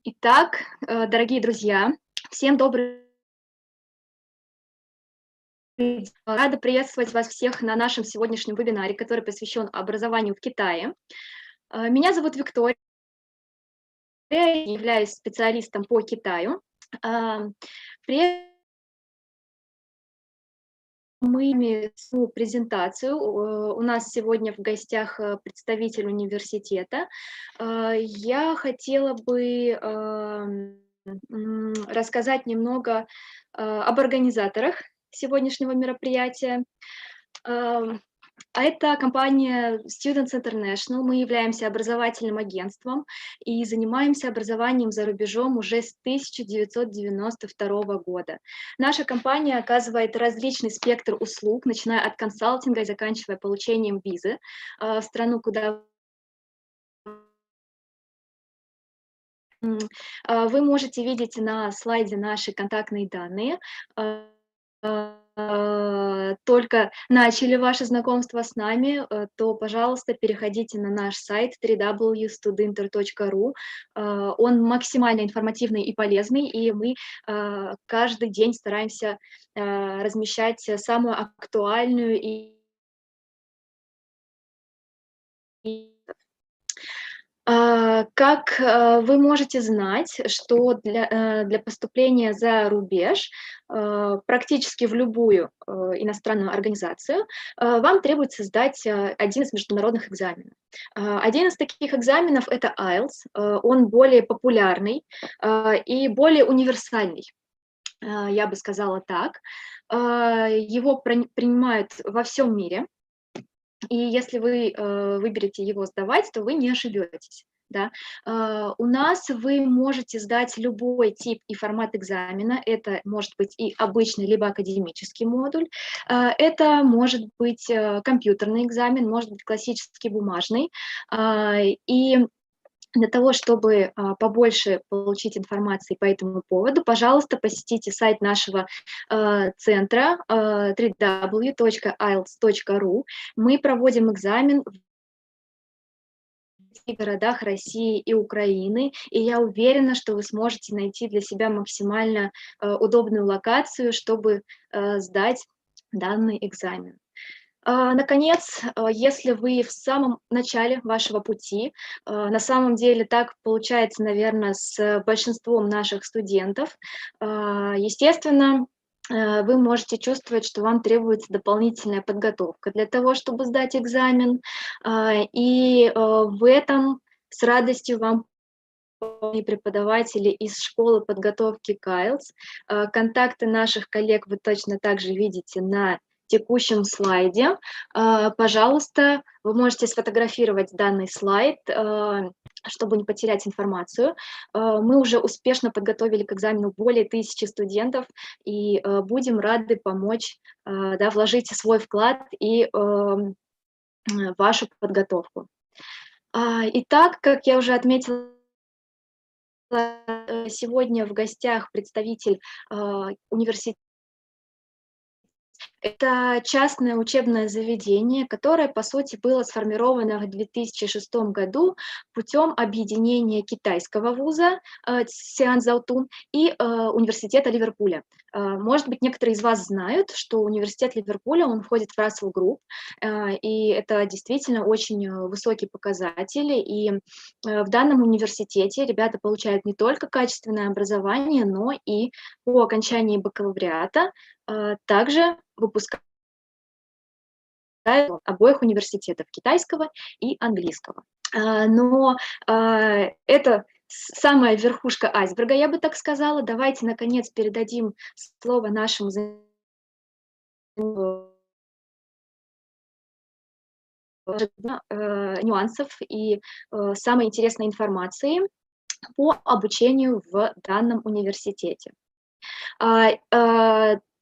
Итак, дорогие друзья, всем добрый день. Рада приветствовать вас всех на нашем сегодняшнем вебинаре, который посвящен образованию в Китае. Меня зовут Виктория, я являюсь специалистом по Китаю. При Мы имеем свою презентацию. У нас сегодня в гостях представитель университета. Я хотела бы рассказать немного об организаторах сегодняшнего мероприятия. Это компания Students International. Мы являемся образовательным агентством и занимаемся образованием за рубежом уже с 1992 года. Наша компания оказывает различный спектр услуг, начиная от консалтинга и заканчивая получением визы в страну, куда вы можете видеть на слайде наши контактные данные. Только начали ваше знакомство с нами, то, пожалуйста, переходите на наш сайт www.studinter.ru. Он максимально информативный и полезный, и мы каждый день стараемся размещать самую актуальную Как вы можете знать, что для поступления за рубеж практически в любую иностранную организацию вам требуется сдать один из международных экзаменов. Один из таких экзаменов – это IELTS. Он более популярный и более универсальный, я бы сказала так. Его принимают во всем мире. И если вы выберете его сдавать, то вы не ошибетесь. Да? У нас вы можете сдать любой тип и формат экзамена. Это может быть и обычный, либо академический модуль. Это может быть компьютерный экзамен, может быть классический бумажный. И для того, чтобы побольше получить информации по этому поводу, пожалуйста, посетите сайт нашего центра www.ielts.ru. Мы проводим экзамен в городах России и Украины, и я уверена, что вы сможете найти для себя максимально удобную локацию, чтобы сдать данный экзамен. Наконец, если вы в самом начале вашего пути, на самом деле так получается, наверное, с большинством наших студентов, естественно, вы можете чувствовать, что вам требуется дополнительная подготовка для того, чтобы сдать экзамен, и в этом с радостью вам преподаватели из школы подготовки к IELTS. Контакты наших коллег вы точно так же видите на текущем слайде. Пожалуйста, вы можете сфотографировать данный слайд, чтобы не потерять информацию. Мы уже успешно подготовили к экзамену более 1000 студентов и будем рады помочь, да, вложить свой вклад и вашу подготовку. Итак, как я уже отметила, сегодня в гостях представитель университета. Это частное учебное заведение, которое, по сути, было сформировано в 2006 году путем объединения Китайского вуза Xi'an и университета Ливерпуля. Может быть, некоторые из вас знают, что университет Ливерпуля, он входит в Russell Group, и это действительно очень высокий показатель. И в данном университете ребята получают не только качественное образование, но и по окончании бакалавриата также выпускают обоих университетов, Китайского и Английского. Но это самая верхушка айсберга, я бы так сказала. Давайте, наконец, передадим слово нашему нюансов и самой интересной информации по обучению в данном университете.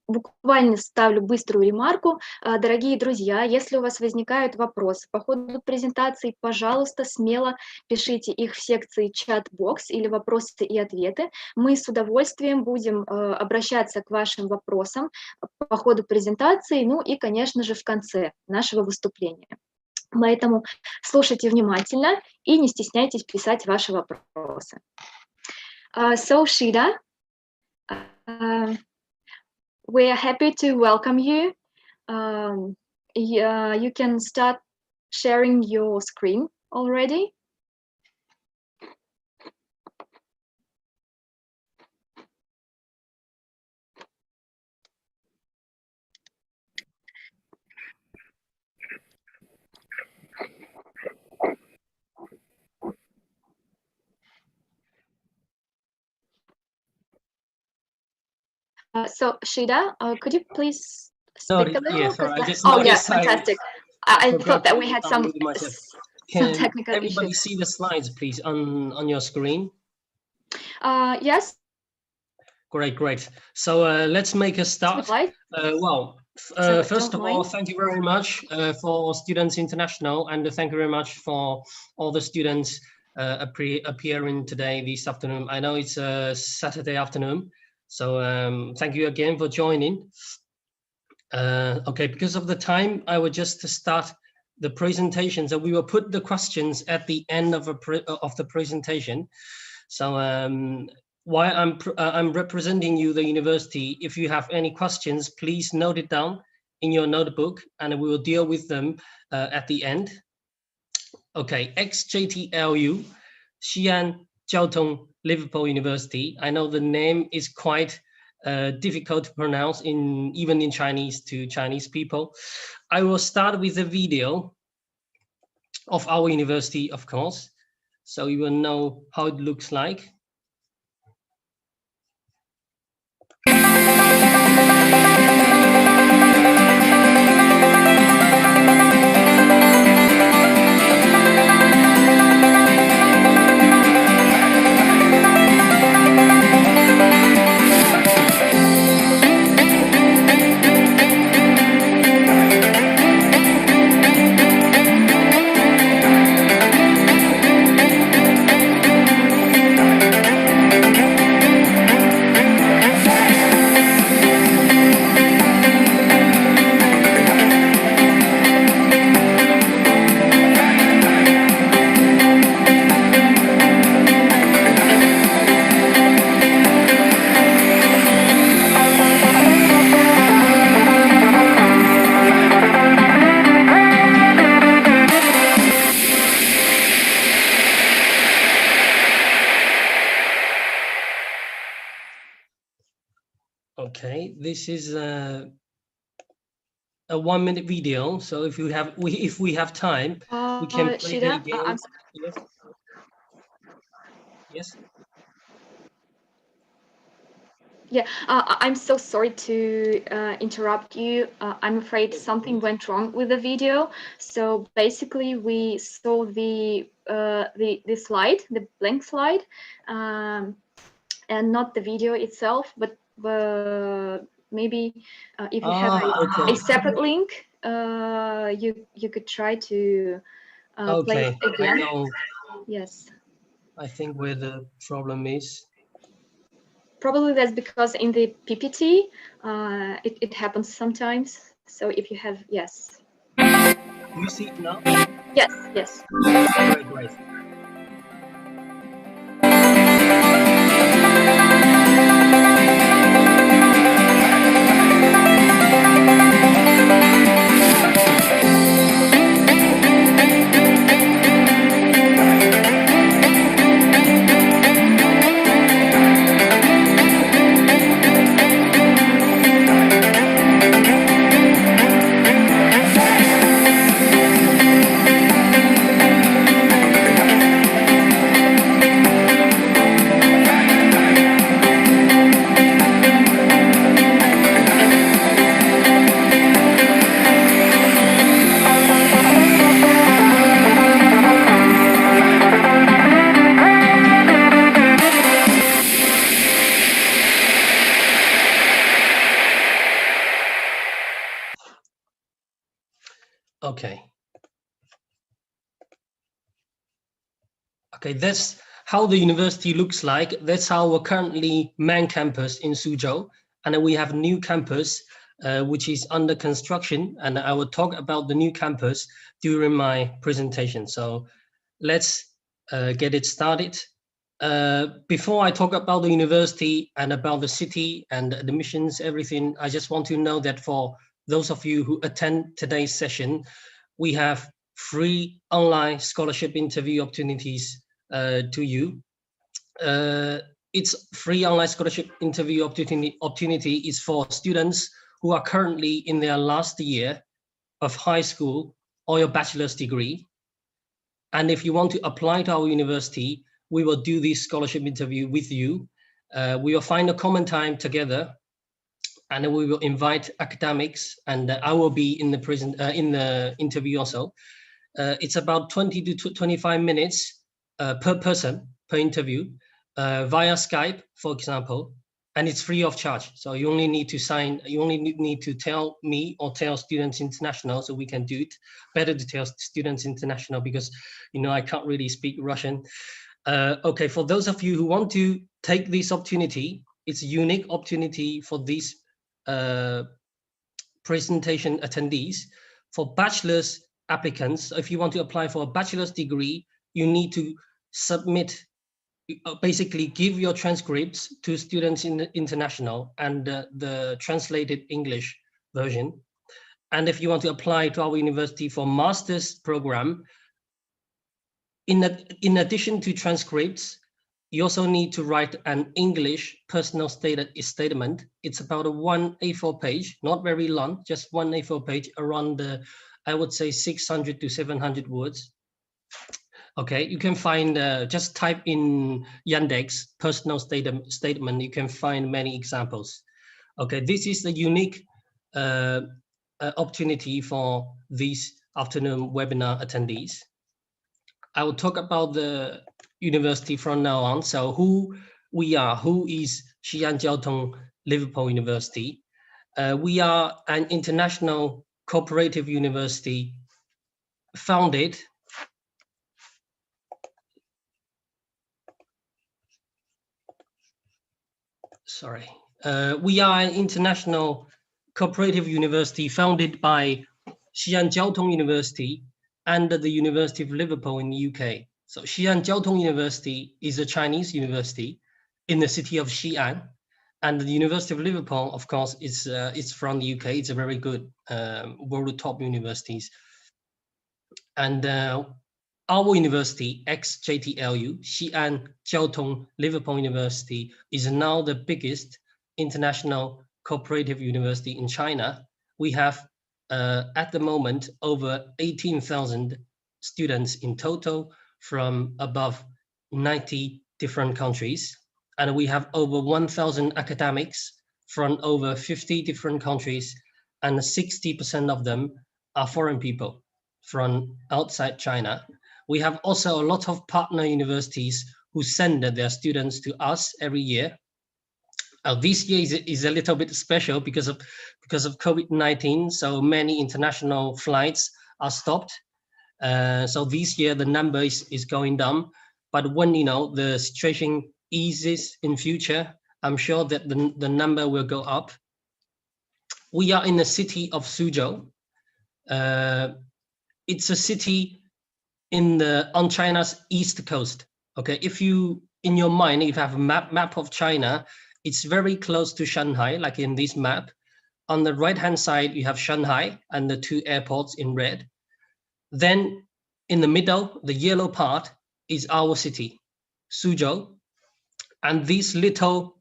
Буквально ставлю быструю ремарку. Дорогие друзья, если у вас возникают вопросы по ходу презентации, пожалуйста, смело пишите их в секции чат-бокс или вопросы и ответы. Мы с удовольствием будем обращаться к вашим вопросам по ходу презентации, ну и, конечно же, в конце нашего выступления. Поэтому слушайте внимательно и не стесняйтесь писать ваши вопросы. So Shida, we are happy to welcome you. You can start sharing your screen already. So Shida, could you please speak a little? Yeah, sorry, I just oh yeah, noticed fantastic. I thought that we had some Can technical everybody issues. see the slides, please, on your screen? Yes. Great. So let's make a start. First of all, thank you very much for Students International, and thank you very much for all the students appearing today, this afternoon. I know it's a Saturday afternoon, so thank you again for joining. Okay, because of the time, I will just start the presentation. So we will put the questions at the end of the presentation. So while I'm representing you, the university, if you have any questions, please note it down in your notebook, and we will deal with them at the end. Okay, XJTLU, Xi'an, Jiaotong, Liverpool University. I know the name is quite difficult to pronounce even in Chinese to Chinese people. I will start with a video of our university, of course, so you will know how it looks like. Okay, this is a 1-minute video. So if we have time, we can play it again. Yes. Yeah, I'm so sorry to interrupt you. I'm afraid something went wrong with the video. So basically, we saw the slide, the blank slide, and not the video itself. But maybe if you have a separate link, you could try to play it again. Yes. I think where the problem is. Probably that's because in the PPT, it happens sometimes. So if you have, yes. Do you see it now? Yes. Great. Okay, that's how the university looks like. That's our currently main campus in Suzhou. And then we have a new campus, which is under construction. And I will talk about the new campus during my presentation. So let's get it started. Before I talk about the university and about the city and admissions, everything, I just want to know that for those of you who attend today's session, we have free online scholarship interview opportunities to you. It's free online scholarship interview opportunity is for students who are currently in their last year of high school or your bachelor's degree. And if you want to apply to our university, we will do this scholarship interview with you. We will find a common time together, and we will invite academics, and I will be in the interview also. It's about 20 to 25 minutes per person, per interview, via Skype, for example, and it's free of charge. So you only need to sign, you only need to tell me or tell Students International, so we can do it. Better to tell Students International because, you know, I can't really speak Russian. Okay, for those of you who want to take this opportunity, it's a unique opportunity for these presentation attendees. For bachelor's applicants, if you want to apply for a bachelor's degree, you need to submit, basically give your transcripts to Students International and the translated English version. And if you want to apply to our university for master's program, in addition to transcripts, you also need to write an English personal statement. It's about a 1 A4 page, not very long, just 1 A4 page, around I would say 600 to 700 words. Okay, you can find, just type in Yandex personal statement, you can find many examples. Okay, this is the unique opportunity for these afternoon webinar attendees. I will talk about the university from now on. So who we are, who is Xi'an Jiaotong Liverpool University? We are an international cooperative university founded we are an international cooperative university founded by Xi'an Jiaotong University and the University of Liverpool in the UK. So Xi'an Jiaotong University is a Chinese university in the city of Xi'an, and the University of Liverpool, of course, is it's from the UK. It's a very good world top universities. And our university, XJTLU, Xi'an Jiaotong Liverpool University, is now the biggest international cooperative university in China. We have, at the moment, over 18,000 students in total from above 90 different countries. And we have over 1,000 academics from over 50 different countries, and 60% of them are foreign people from outside China. We have also a lot of partner universities who send their students to us every year. This year is a little bit special because of COVID-19, so many international flights are stopped. So this year the number is going down, but when the situation eases in future, I'm sure that the number will go up. We are in the city of Suzhou. It's a city on China's east coast. Okay, if you in your mind, if you have a map of China, it's very close to Shanghai, like in this map. On the right-hand side, you have Shanghai and the two airports in red. Then in the middle, the yellow part is our city, Suzhou. And this little,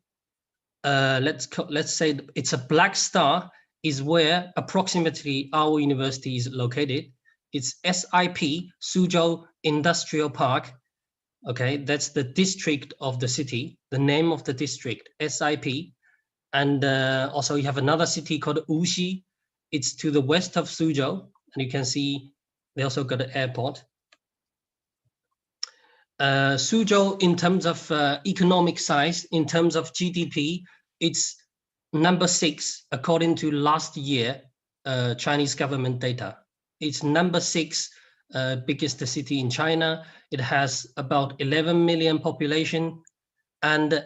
let's say it's a black star, is where approximately our university is located. It's SIP, Suzhou Industrial Park. Okay, that's the district of the city, the name of the district, SIP. And also you have another city called Wuxi. It's to the west of Suzhou, and you can see they also got an airport. Suzhou, in terms of economic size, in terms of GDP, it's number 6 according to last year Chinese government data. It's number 6 biggest city in China. It has about 11 million population and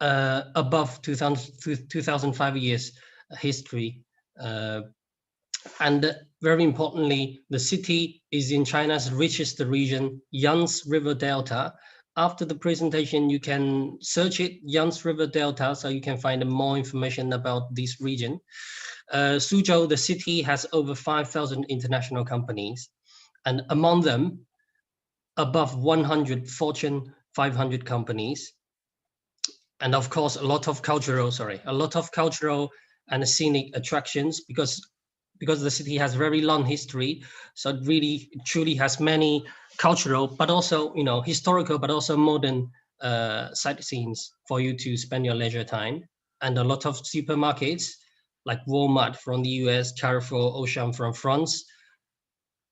above 2005 years history. And very importantly, the city is in China's richest region, Yangtze River Delta, after the presentation, you can search it, Yangtze River Delta, so you can find more information about this region. Suzhou, the city, has over 5,000 international companies, and among them, above 100 Fortune 500 companies. And of course, a lot of cultural and scenic attractions, because the city has very long history. So it really truly has many cultural, but also, you know, historical, but also modern sightseeing for you to spend your leisure time. And a lot of supermarkets like Walmart from the US, Carrefour, Auchan from France.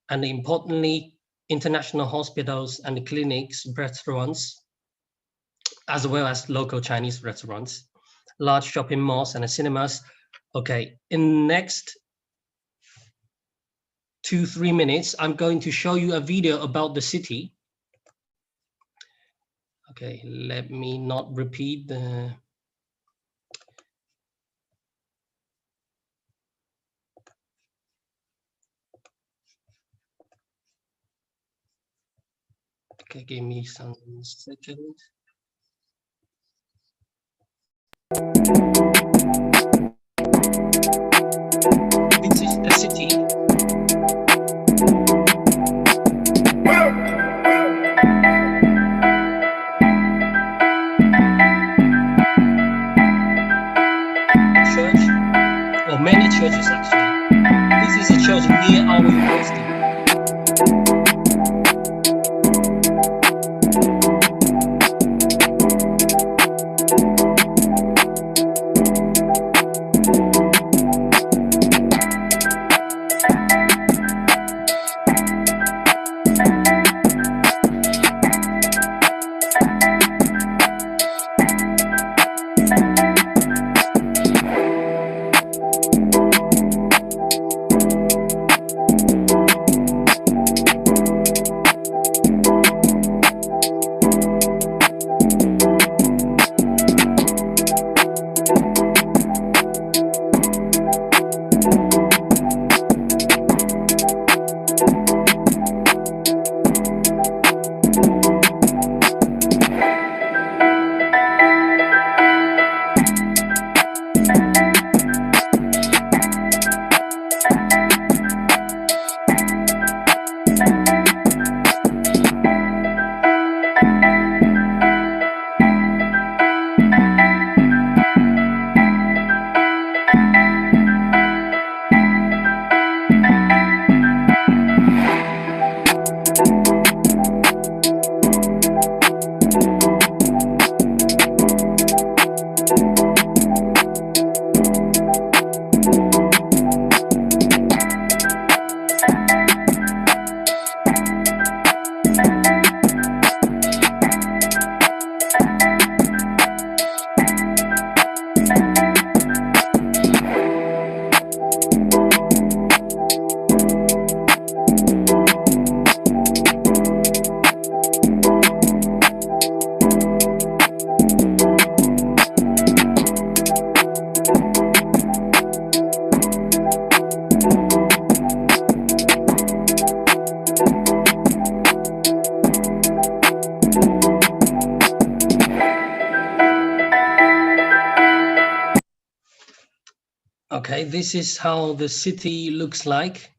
And importantly, international hospitals and clinics, restaurants, as well as local Chinese restaurants, large shopping malls and cinemas. Okay, in the next 2-3 minutes, I'm going to show you a video about the city. Okay, let me not repeat the... Okay, give me some seconds. This is the city. Church, or many churches actually. This is a church near our university. Okay, this is how the city looks like.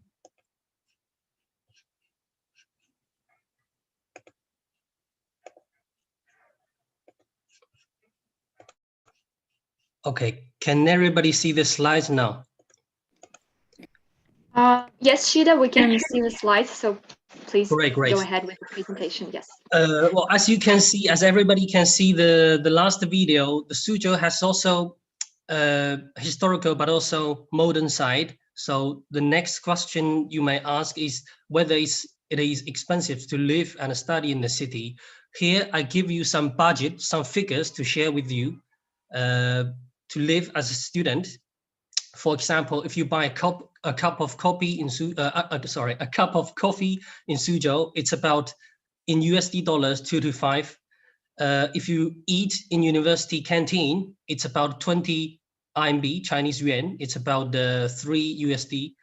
Okay, can everybody see the slides now? Yes, Shida, we can see the slides, so please great. Go ahead with the presentation, yes. Well, as you can see, as everybody can see the last video, the Suzhou has also historical but also modern side. So the next question you may ask is whether it is expensive to live and study in the city. Here I give you some budget, some figures to share with you to live as a student. For example, if you buy a cup of coffee in Suzhou, it's about, in USD dollars, 2 to 5. If you eat in university canteen, it's about 20 RMB, Chinese yuan. It's about 3 USD.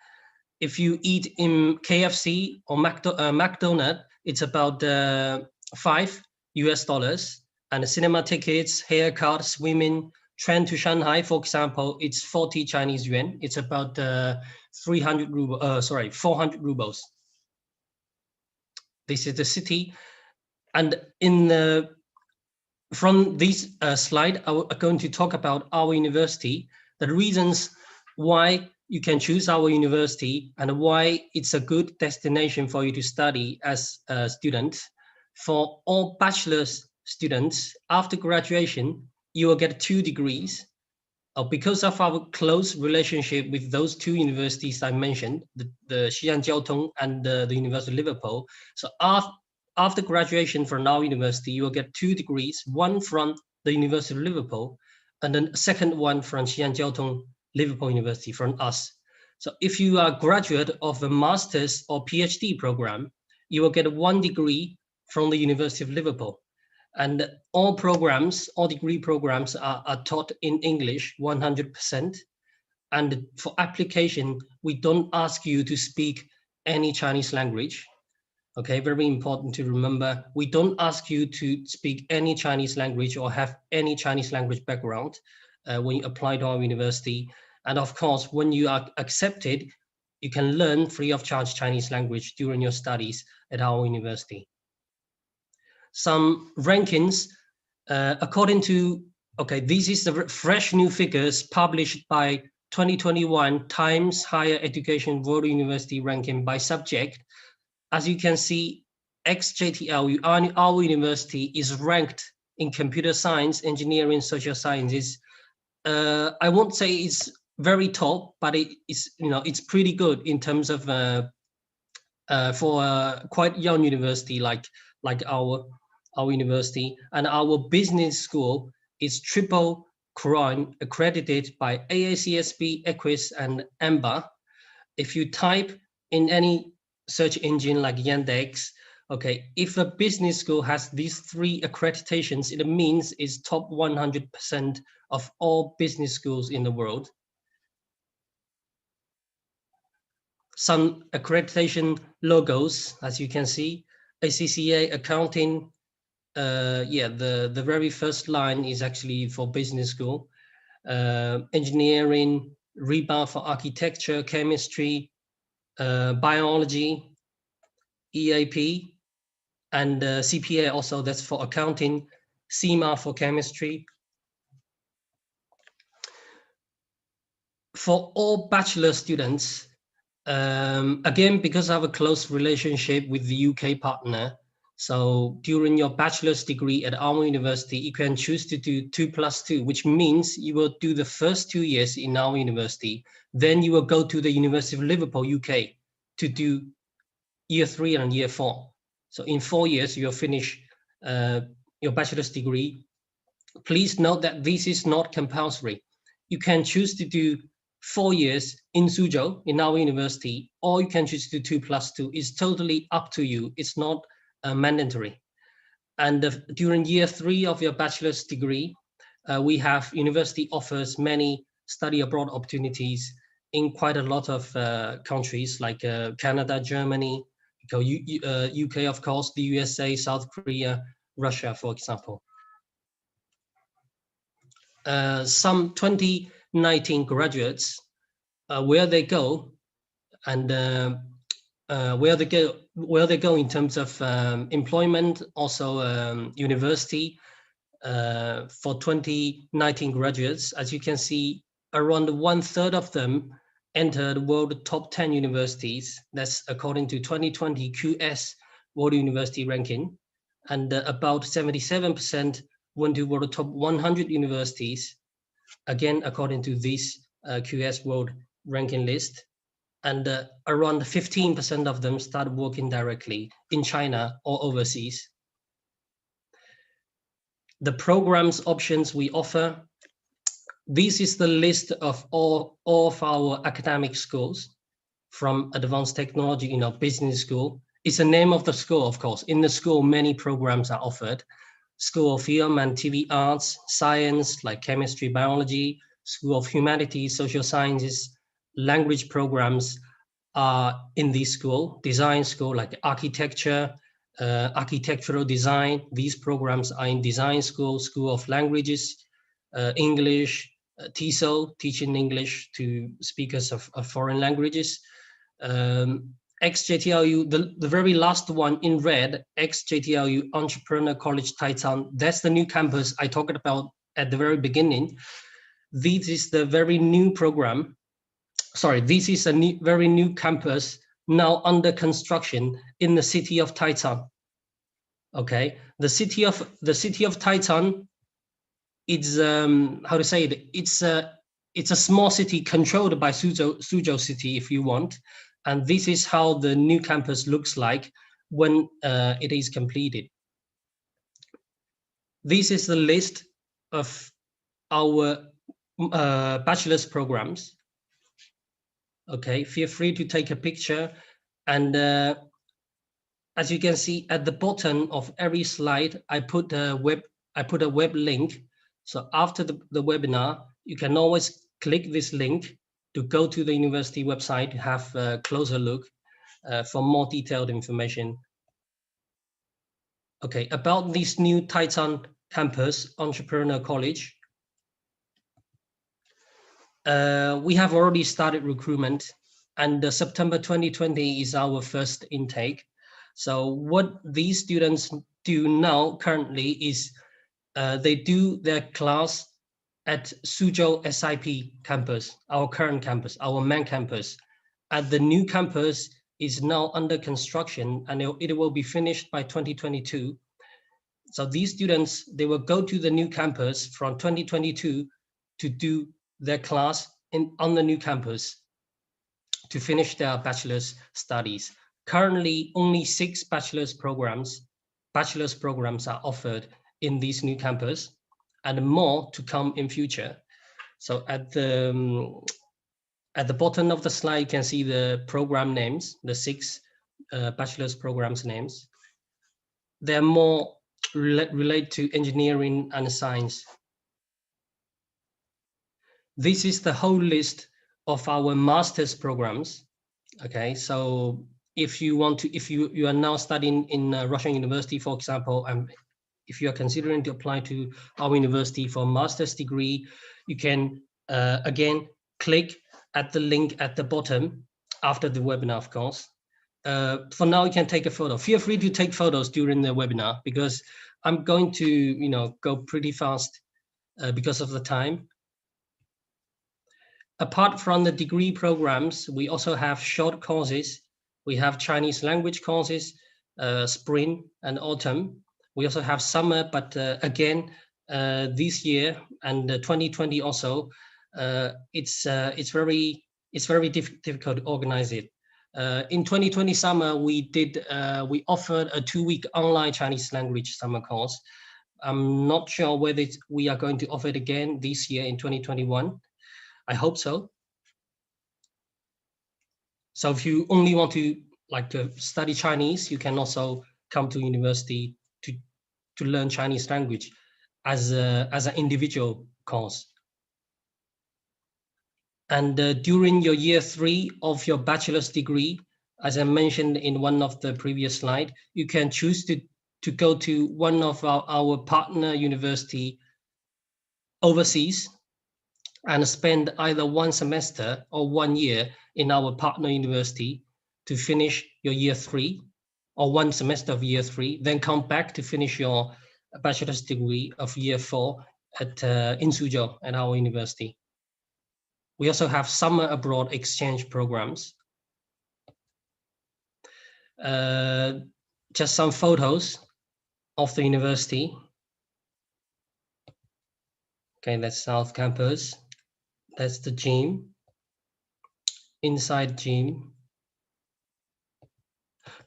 If you eat in KFC or McDonald's, it's about 5 US dollars. And the cinema tickets, haircut, swimming, train to Shanghai, for example, it's 40 Chinese yuan. It's about 400 rubles. This is the city. And from this slide, I'm going to talk about our university, the reasons why you can choose our university and why it's a good destination for you to study as a student. For all bachelor's students, after graduation, you will get 2 degrees. Because of our close relationship with those 2 universities I mentioned, the Xi'an Jiaotong and the University of Liverpool. So after graduation from our university, you will get 2 degrees, one from the University of Liverpool, and then a second one from Xi'an Jiaotong Liverpool University from us. So if you are a graduate of a master's or PhD program, you will get 1 degree from the University of Liverpool. And all degree programs are taught in English 100%. And for application, we don't ask you to speak any Chinese language. Okay, very important to remember. We don't ask you to speak any Chinese language or have any Chinese language background when you apply to our university. And of course, when you are accepted, you can learn free of charge Chinese language during your studies at our university. Some rankings, according to, this is the fresh new figures published by 2021 Times Higher Education World University Ranking by subject. As you can see, XJTL, our university is ranked in computer science, engineering, social sciences. I won't say it's very top, but it's pretty good in terms of for a quite young university like our university. And our business school is triple crown accredited by AACSB, EQUIS, and EMBA. If you type in any search engine like Yandex, if a business school has these 3 accreditations, it means it's top 100% of all business schools in the world. Some accreditation logos, as you can see, ACCA, accounting, the very first line is actually for business school, engineering, REBA for architecture, chemistry, biology, EAP, and CPA also, that's for accounting, CIMA for chemistry. For all bachelor students, again, because I have a close relationship with the UK partner, so during your bachelor's degree at our university, you can choose to do 2+2, which means you will do the first 2 years in our university. Then you will go to the University of Liverpool, UK, to do year 3 and year 4. So in 4 years, you'll finish your bachelor's degree. Please note that this is not compulsory. You can choose to do 4 years in Suzhou, in our university, or you can choose to do 2+2. It's totally up to you. It's not mandatory. And during year 3 of your bachelor's degree, we have university offers many study abroad opportunities in quite a lot of countries like Canada, Germany, UK, of course, the USA, South Korea, Russia, for example. Some 2019 graduates, where they go and where they go in terms of employment, also university. For 2019 graduates, as you can see, around 1/3 of them entered world top 10 universities. That's according to 2020 QS World University Ranking. And about 77% went to world top 100 universities, again, according to this QS World Ranking list. And around 15% of them started working directly in China or overseas. The programs options we offer. This is the list of all of our academic schools, from advanced technology, business school. It's the name of the school, of course. In the school, many programs are offered. School of Film and TV Arts, Science, like chemistry, biology, School of Humanities, Social Sciences, language programs are in this school. Design school, like architecture, architectural design. These programs are in design school, School of Languages, English, TESOL, teaching English to speakers of foreign languages. XJTLU, the very last one in red, XJTLU Entrepreneur College Taitan, that's the new campus I talked about at the very beginning. This is the very new program. Sorry, this is a very new campus now under construction in the city of Taitan. Okay, the city of Taitan, it's how to say it? It's a small city controlled by Suzhou City, if you want, and this is how the new campus looks like when it is completed. This is the list of our bachelor's programs. Okay, feel free to take a picture, and as you can see at the bottom of every slide, I put a web link. So after the webinar, you can always click this link to go to the university website to have a closer look for more detailed information. Okay, about this new Taitan campus Entrepreneur College. We have already started recruitment, and September 2020 is our first intake. So what these students do now currently is they do their class at Suzhou SIP campus, our current campus, our main campus. And the new campus is now under construction, and it will be finished by 2022. So these students, they will go to the new campus from 2022 to do their class on the new campus to finish their bachelor's studies. Currently, only 6 bachelor's programs are offered in this new campus, and more to come in future. So at the bottom of the slide, you can see the program names, the 6 bachelor's programs names. They're more related to engineering and science. This is the whole list of our master's programs. Okay, so if you want to, if you are now studying in Russian university, for example, if you are considering to apply to our university for a master's degree, you can again click at the link at the bottom after the webinar, of course. For now, you can take a photo. Feel free to take photos during the webinar, because I'm going to, go pretty fast because of the time. Apart from the degree programs, we also have short courses. We have Chinese language courses, spring and autumn. We also have summer, but again, this year and 2020 also, it's very difficult to organize it. In 2020 summer, we offered a 2-week online Chinese language summer course. I'm not sure whether we are going to offer it again this year in 2021. I hope so. So if you only want to study Chinese, you can also come to university to learn Chinese language as an individual course. And during your year 3 of your bachelor's degree, as I mentioned in one of the previous slides, you can choose to go to one of our partner university overseas and spend either 1 semester or 1 year in our partner university to finish your year 3, or 1 semester of year 3, then come back to finish your bachelor's degree of year 4 in Suzhou at our university. We also have summer abroad exchange programs. Just some photos of the university. Okay, that's South Campus. That's the gym. Inside gym.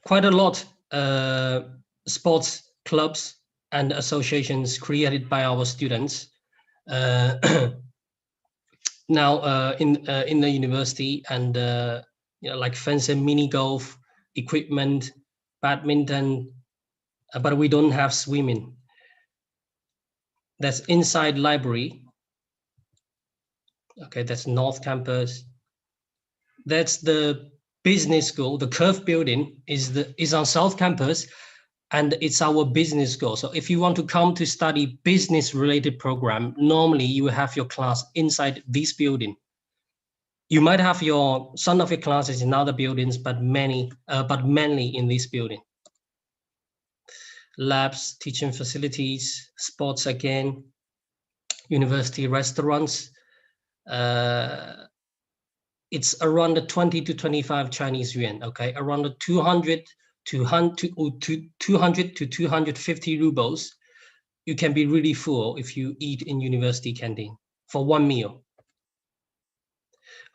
Quite a lot sports clubs and associations created by our students. Now in the university, and like fencing, mini golf, equipment, badminton, but we don't have swimming. That's inside library. Okay, that's North Campus. That's the business school. The Curve building is on South Campus, and it's our business goal. So if you want to come to study business related program, normally you will have your class inside this building. You might have some of your classes in other buildings, but mainly in this building. Labs, teaching facilities, sports again, university restaurants. It's around the 20 to 25 Chinese yuan, okay? Around the 200 to 250 rubles. You can be really full if you eat in university canteen for one meal.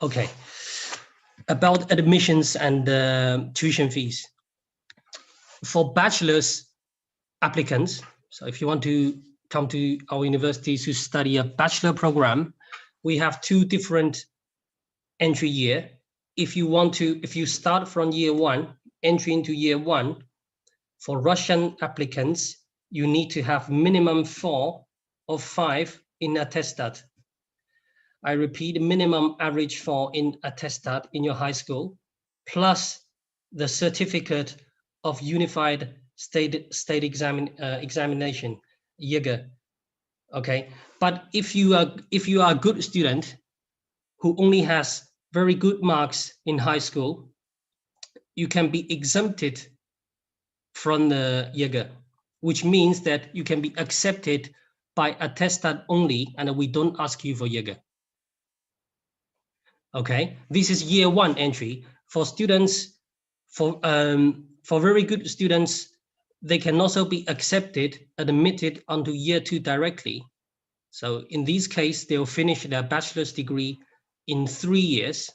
Okay, about admissions and tuition fees. For bachelor's applicants, so if you want to come to our universities to study a bachelor program, we have two different entry year. If you start from year one, entry into year one, for Russian applicants, you need to have minimum 4 or 5 in attestat. I repeat, minimum average 4 in attestat in your high school, plus the certificate of unified state examination, YEGA. Okay, but if you are a good student who only has very good marks in high school, you can be exempted from the YEGA, which means that you can be accepted by attestat only, and we don't ask you for YEGA. Okay, this is year one entry. For students, for very good students, they can also be admitted onto year two directly. So in this case, they'll finish their bachelor's degree in 3 years.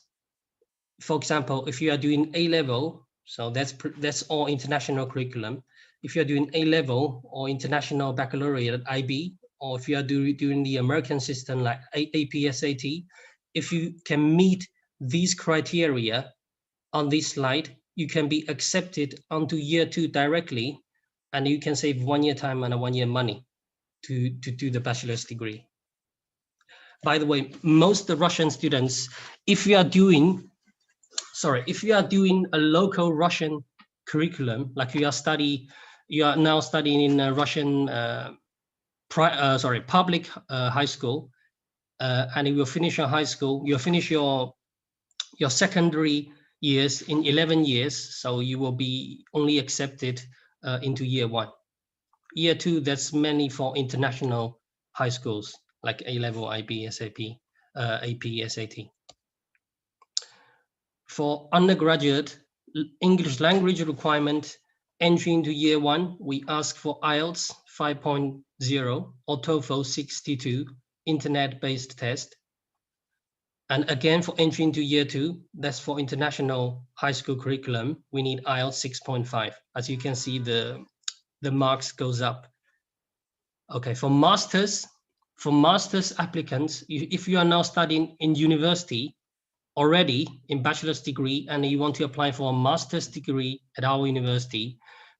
For example, if you are doing A-level, so that's all international curriculum. If you're doing A-level or international baccalaureate at IB, or if you are doing the American system like AP, SAT, if you can meet these criteria on this slide, you can be accepted onto year two directly, and you can save 1 year time and 1 year money to do the bachelor's degree. By the way, most Russian students, if you are doing a local Russian curriculum, like you are now studying in a Russian public high school, and you will finish your high school, you'll finish your secondary years in 11 years, so you will be only accepted into year one. Year two, that's mainly for international high schools like A-level, IB, SAP, AP, SAT. For undergraduate English language requirement, entry into year one, we ask for IELTS 5.0 or TOEFL 62, internet-based test. And again, for entry into year two, that's for international high school curriculum, we need IELTS 6.5. As you can see, the marks goes up. Okay, for master's applicants, if you are now studying in university already in bachelor's degree and you want to apply for a master's degree at our university,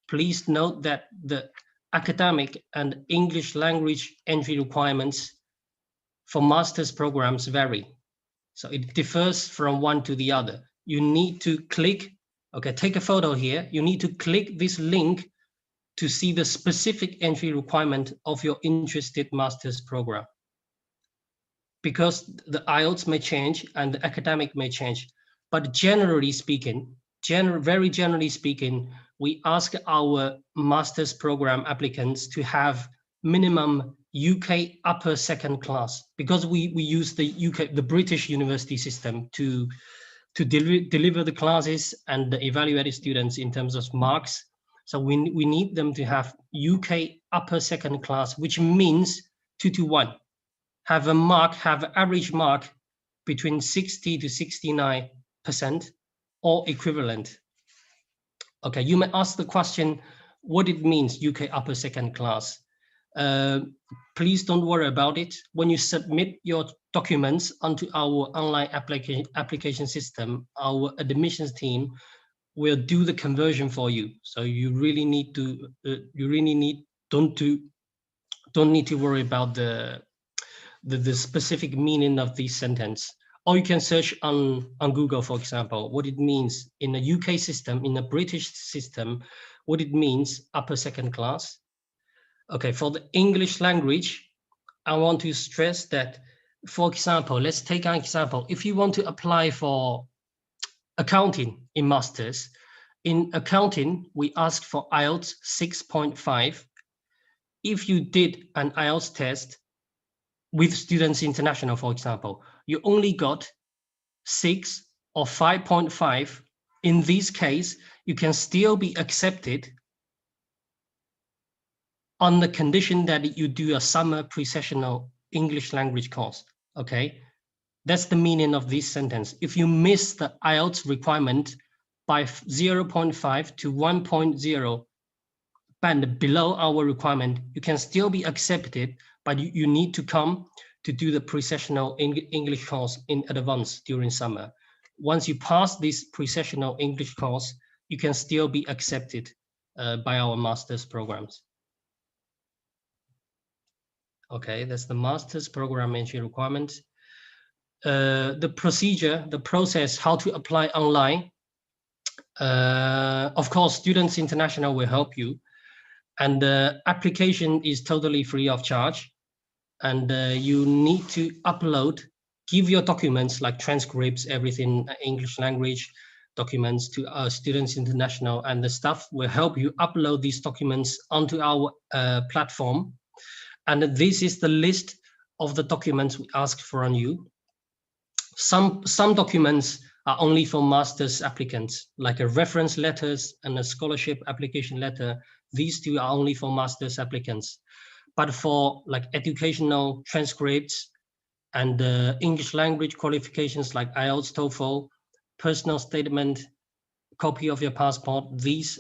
please note that the academic and English language entry requirements for master's programs vary. So it differs from one to the other. You need to click, okay, take a photo here. You need to click this link to see the specific entry requirement of your interested master's program. Because the IELTS may change and the academic may change. But generally speaking, very generally speaking, we ask our master's program applicants to have minimum UK upper second class, because we use the British university system to deliver the classes and evaluate the students in terms of marks. So we need them to have UK upper second class, which means 2 to 1. Have average mark between 60 to 69% or equivalent. Okay, you may ask the question, what it means, UK upper second class. Please don't worry about it. When you submit your documents onto our online application system, our admissions team will do the conversion for you. So you really need to, don't need to worry about the specific meaning of this sentence. Or you can search on Google, for example, what it means in the UK system, in the British system. what it means, upper second class. Okay, for the English language, I want to stress that, for example, let's take an example. If you want to apply for accounting in masters, in accounting, we ask for IELTS 6.5. If you did an IELTS test with Students International, for example, you only got 6 or 5.5. In this case, you can still be accepted on the condition that you do a summer pre-sessional English language course, okay? That's the meaning of this sentence. If you miss the IELTS requirement by 0.5 to 1.0 band below our requirement, you can still be accepted, but you need to come to do the pre-sessional English course in advance during summer. Once you pass this pre-sessional English course, you can still be accepted by our master's programs. Okay, that's the master's program entry requirement. The procedure, the process, how to apply online. Of course, Students International will help you. And the application is totally free of charge. And you need to upload, give your documents like transcripts, everything, English language documents to Students International, and the staff will help you upload these documents onto our platform. And this is the list of the documents we asked from you. Some documents are only for master's applicants, like a reference letters and a scholarship application letter. These two are only for master's applicants. But for like educational transcripts and English language qualifications like IELTS, TOEFL, personal statement, copy of your passport, these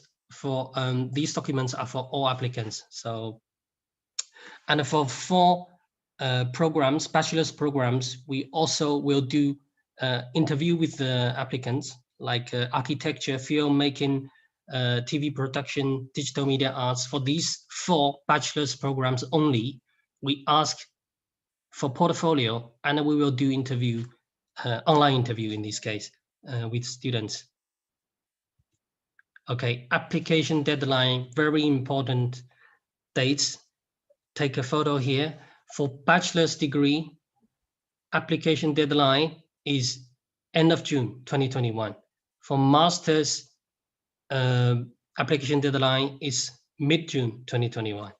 documents are for all applicants. So, and for 4 programs, bachelor's programs, we also will do interview with the applicants, like architecture, filmmaking, TV production, digital media arts. For these 4 bachelor's programs only, we ask for portfolio, and we will do interview, online interview in this case, with students. Okay, application deadline, very important dates. Take a photo here. For bachelor's degree, application deadline is end of June 2021. For master's, application deadline is mid-June 2021.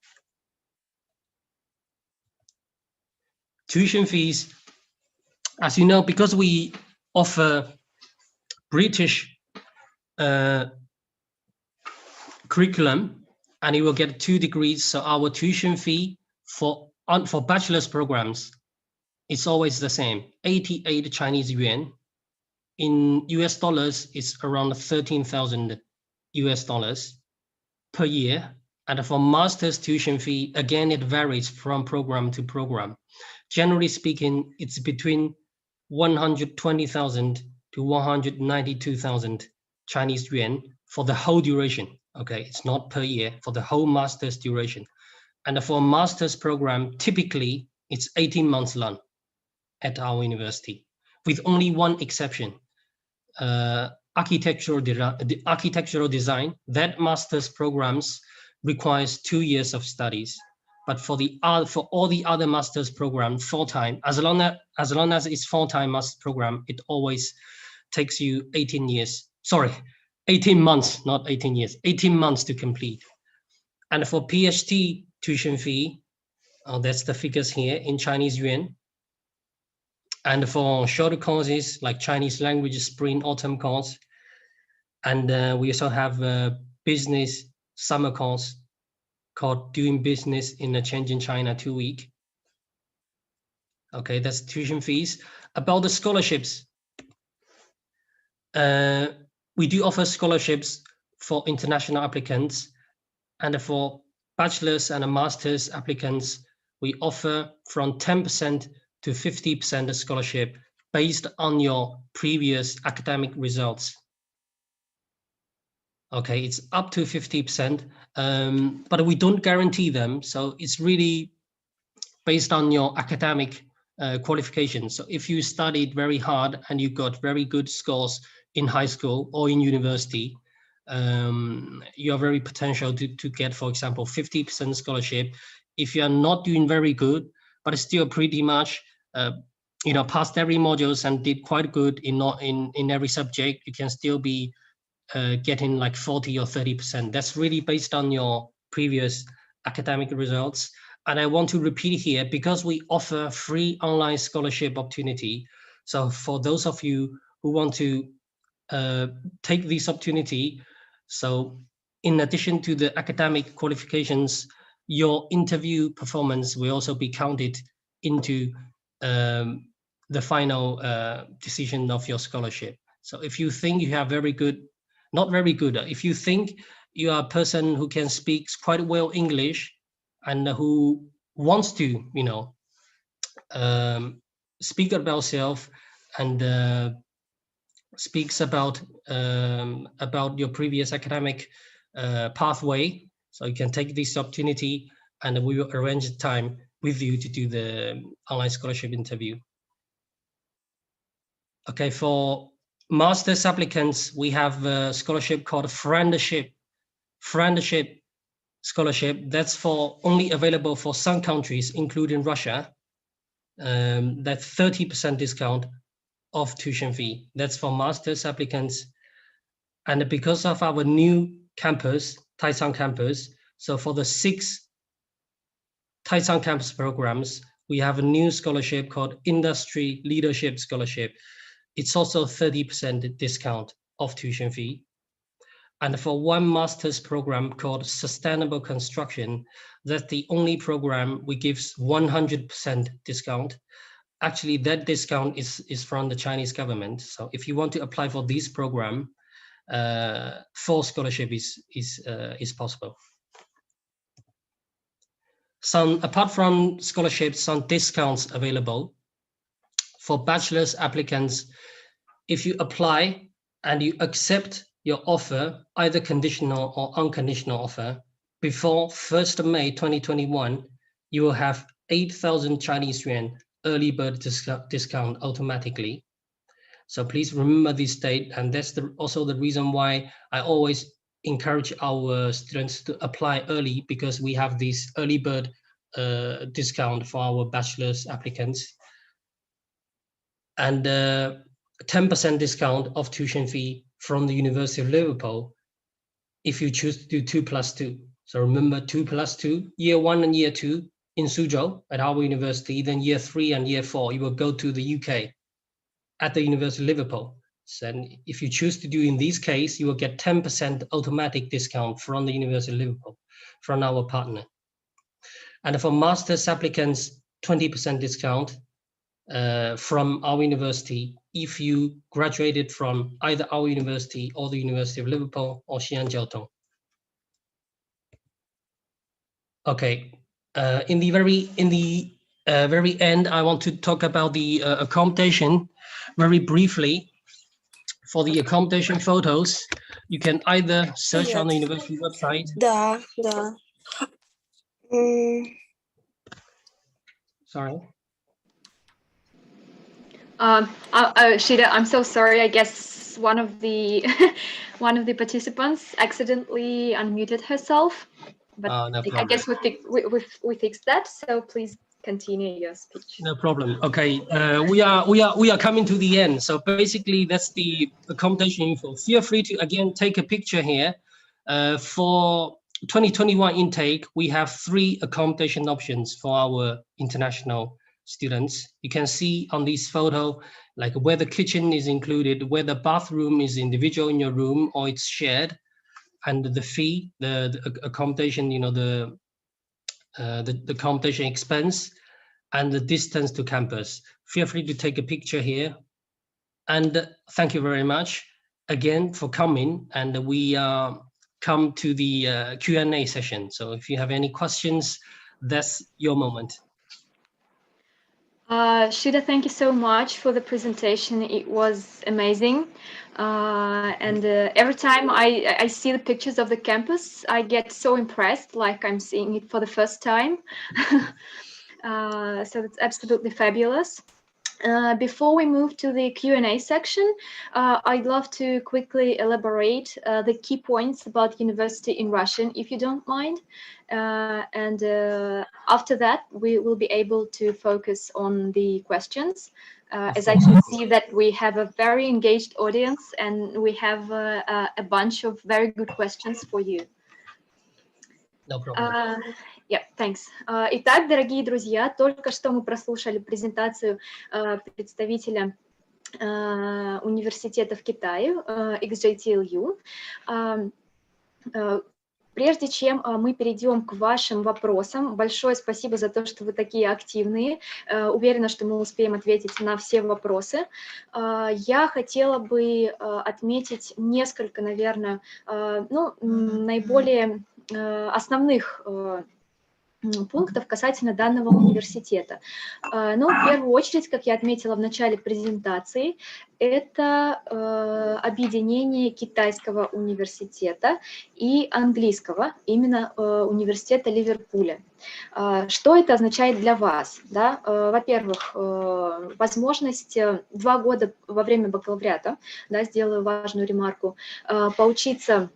Tuition fees, as you know, because we offer British curriculum, and you will get 2 degrees, so our tuition fee for bachelor's programs, it's always the same, 88 Chinese yuan. In US dollars, it's around 13,000 US dollars per year. And for master's tuition fee, again, it varies from program to program. Generally speaking, it's between 120,000 to 192,000 Chinese yuan for the whole duration. Okay, it's not per year, for the whole master's duration. And for a master's program, typically it's 18 months long at our university, with only one exception. Architectural design, that master's programs requires 2 years of studies. But for all the other master's program, full-time, as long as it's full-time master's program, it always takes you 18 months, not 18 years, 18 months to complete. And for PhD tuition fee, that's the figures here in Chinese yuan. And for shorter courses like Chinese language spring autumn course, and we also have a business summer course called Doing Business in a Changing China 2-week. Okay, that's tuition fees. About the scholarships, we do offer scholarships for international applicants, and for bachelor's and master's applicants, we offer from 10% to 50% scholarship based on your previous academic results. Okay, it's up to 50%, but we don't guarantee them. So it's really based on your academic qualifications. So if you studied very hard and you got very good scores in high school or in university, you are very potential to get, for example, 50% scholarship. If you are not doing very good, but still pretty much, passed every modules and did quite good in every subject, you can still be getting like 40 or 30%. That's really based on your previous academic results. And I want to repeat here, because we offer free online scholarship opportunity. So for those of you who want to take this opportunity, so in addition to the academic qualifications, your interview performance will also be counted into the final decision of your scholarship. So if you think you have very good, not very good, if you think you are a person who can speak quite well English and who wants to, speak about self and speaks about your previous academic pathway, so you can take this opportunity, and we will arrange a time with you to do the online scholarship interview. Okay, for master's applicants, we have a scholarship called Friendship Scholarship. That's only available for some countries, including Russia. That's 30% discount of tuition fee. That's for master's applicants. And because of our new campus, Taicang campus, so for the 6 Taicang campus programs, we have a new scholarship called Industry Leadership Scholarship. It's also 30% discount of tuition fee. And for one master's program called Sustainable Construction, that's the only program we give 100% discount. Actually, that discount is from the Chinese government. So if you want to apply for this program, full scholarship is possible. Apart from scholarships, some discounts available. For bachelor's applicants, if you apply and you accept your offer, either conditional or unconditional offer, before 1st of May 2021, you will have 8,000 Chinese yuan early bird discount automatically. So please remember this date, and that's also the reason why I always encourage our students to apply early, because we have this early bird discount for our bachelor's applicants. And 10% discount of tuition fee from the University of Liverpool if you choose to do 2+2. So remember 2+2, year 1 and year 2 in Suzhou at our university, then year 3 and year 4, you will go to the UK at the University of Liverpool. So if you choose to do in this case, you will get 10% automatic discount from the University of Liverpool, from our partner. And for master's applicants, 20% discount from our university if you graduated from either our university or the University of Liverpool or Xi'an Jiaotong. Okay, in the very end, I want to talk about the accommodation very briefly. For the accommodation photos, you can either search on the university website. Да. Sorry. Shida, I'm so sorry. I guess one of the participants accidentally unmuted herself, but No I guess we fixed that. So please continue your speech. No problem. Okay, we are coming to the end. So basically, that's the accommodation info. Feel free to again take a picture here. For 2021 intake, we have 3 accommodation options for our international students. You can see on this photo, like where the kitchen is included, where the bathroom is individual in your room or it's shared, and the fee, the accommodation, the accommodation expense, and the distance to campus. Feel free to take a picture here. And thank you very much again for coming. And we come to the Q&A session. So if you have any questions, that's your moment. Shida, thank you so much for the presentation. It was amazing. And every time I see the pictures of the campus, I get so impressed, like I'm seeing it for the first time. So it's absolutely fabulous. Before we move to the Q&A section, I'd love to quickly elaborate the key points about university in Russian, if you don't mind. And after that, we will be able to focus on the questions. As I can see that we have a very engaged audience and we have a bunch of very good questions for you. No problem. Yeah, thanks. Итак, дорогие друзья, только что мы прослушали презентацию представителя университета в Китае, XJTLU. Прежде чем мы перейдем к вашим вопросам, большое спасибо за то, что вы такие активные. Уверена, что мы успеем ответить на все вопросы. Я хотела бы отметить несколько, наверное, наиболее основных пунктов касательно данного университета. Ну, в первую очередь, как я отметила в начале презентации, это объединение Китайского университета и английского, именно университета Ливерпуля. Что это означает для вас? Да? Во-первых, возможность 2 года во время бакалавриата, да, сделаю важную ремарку, поучиться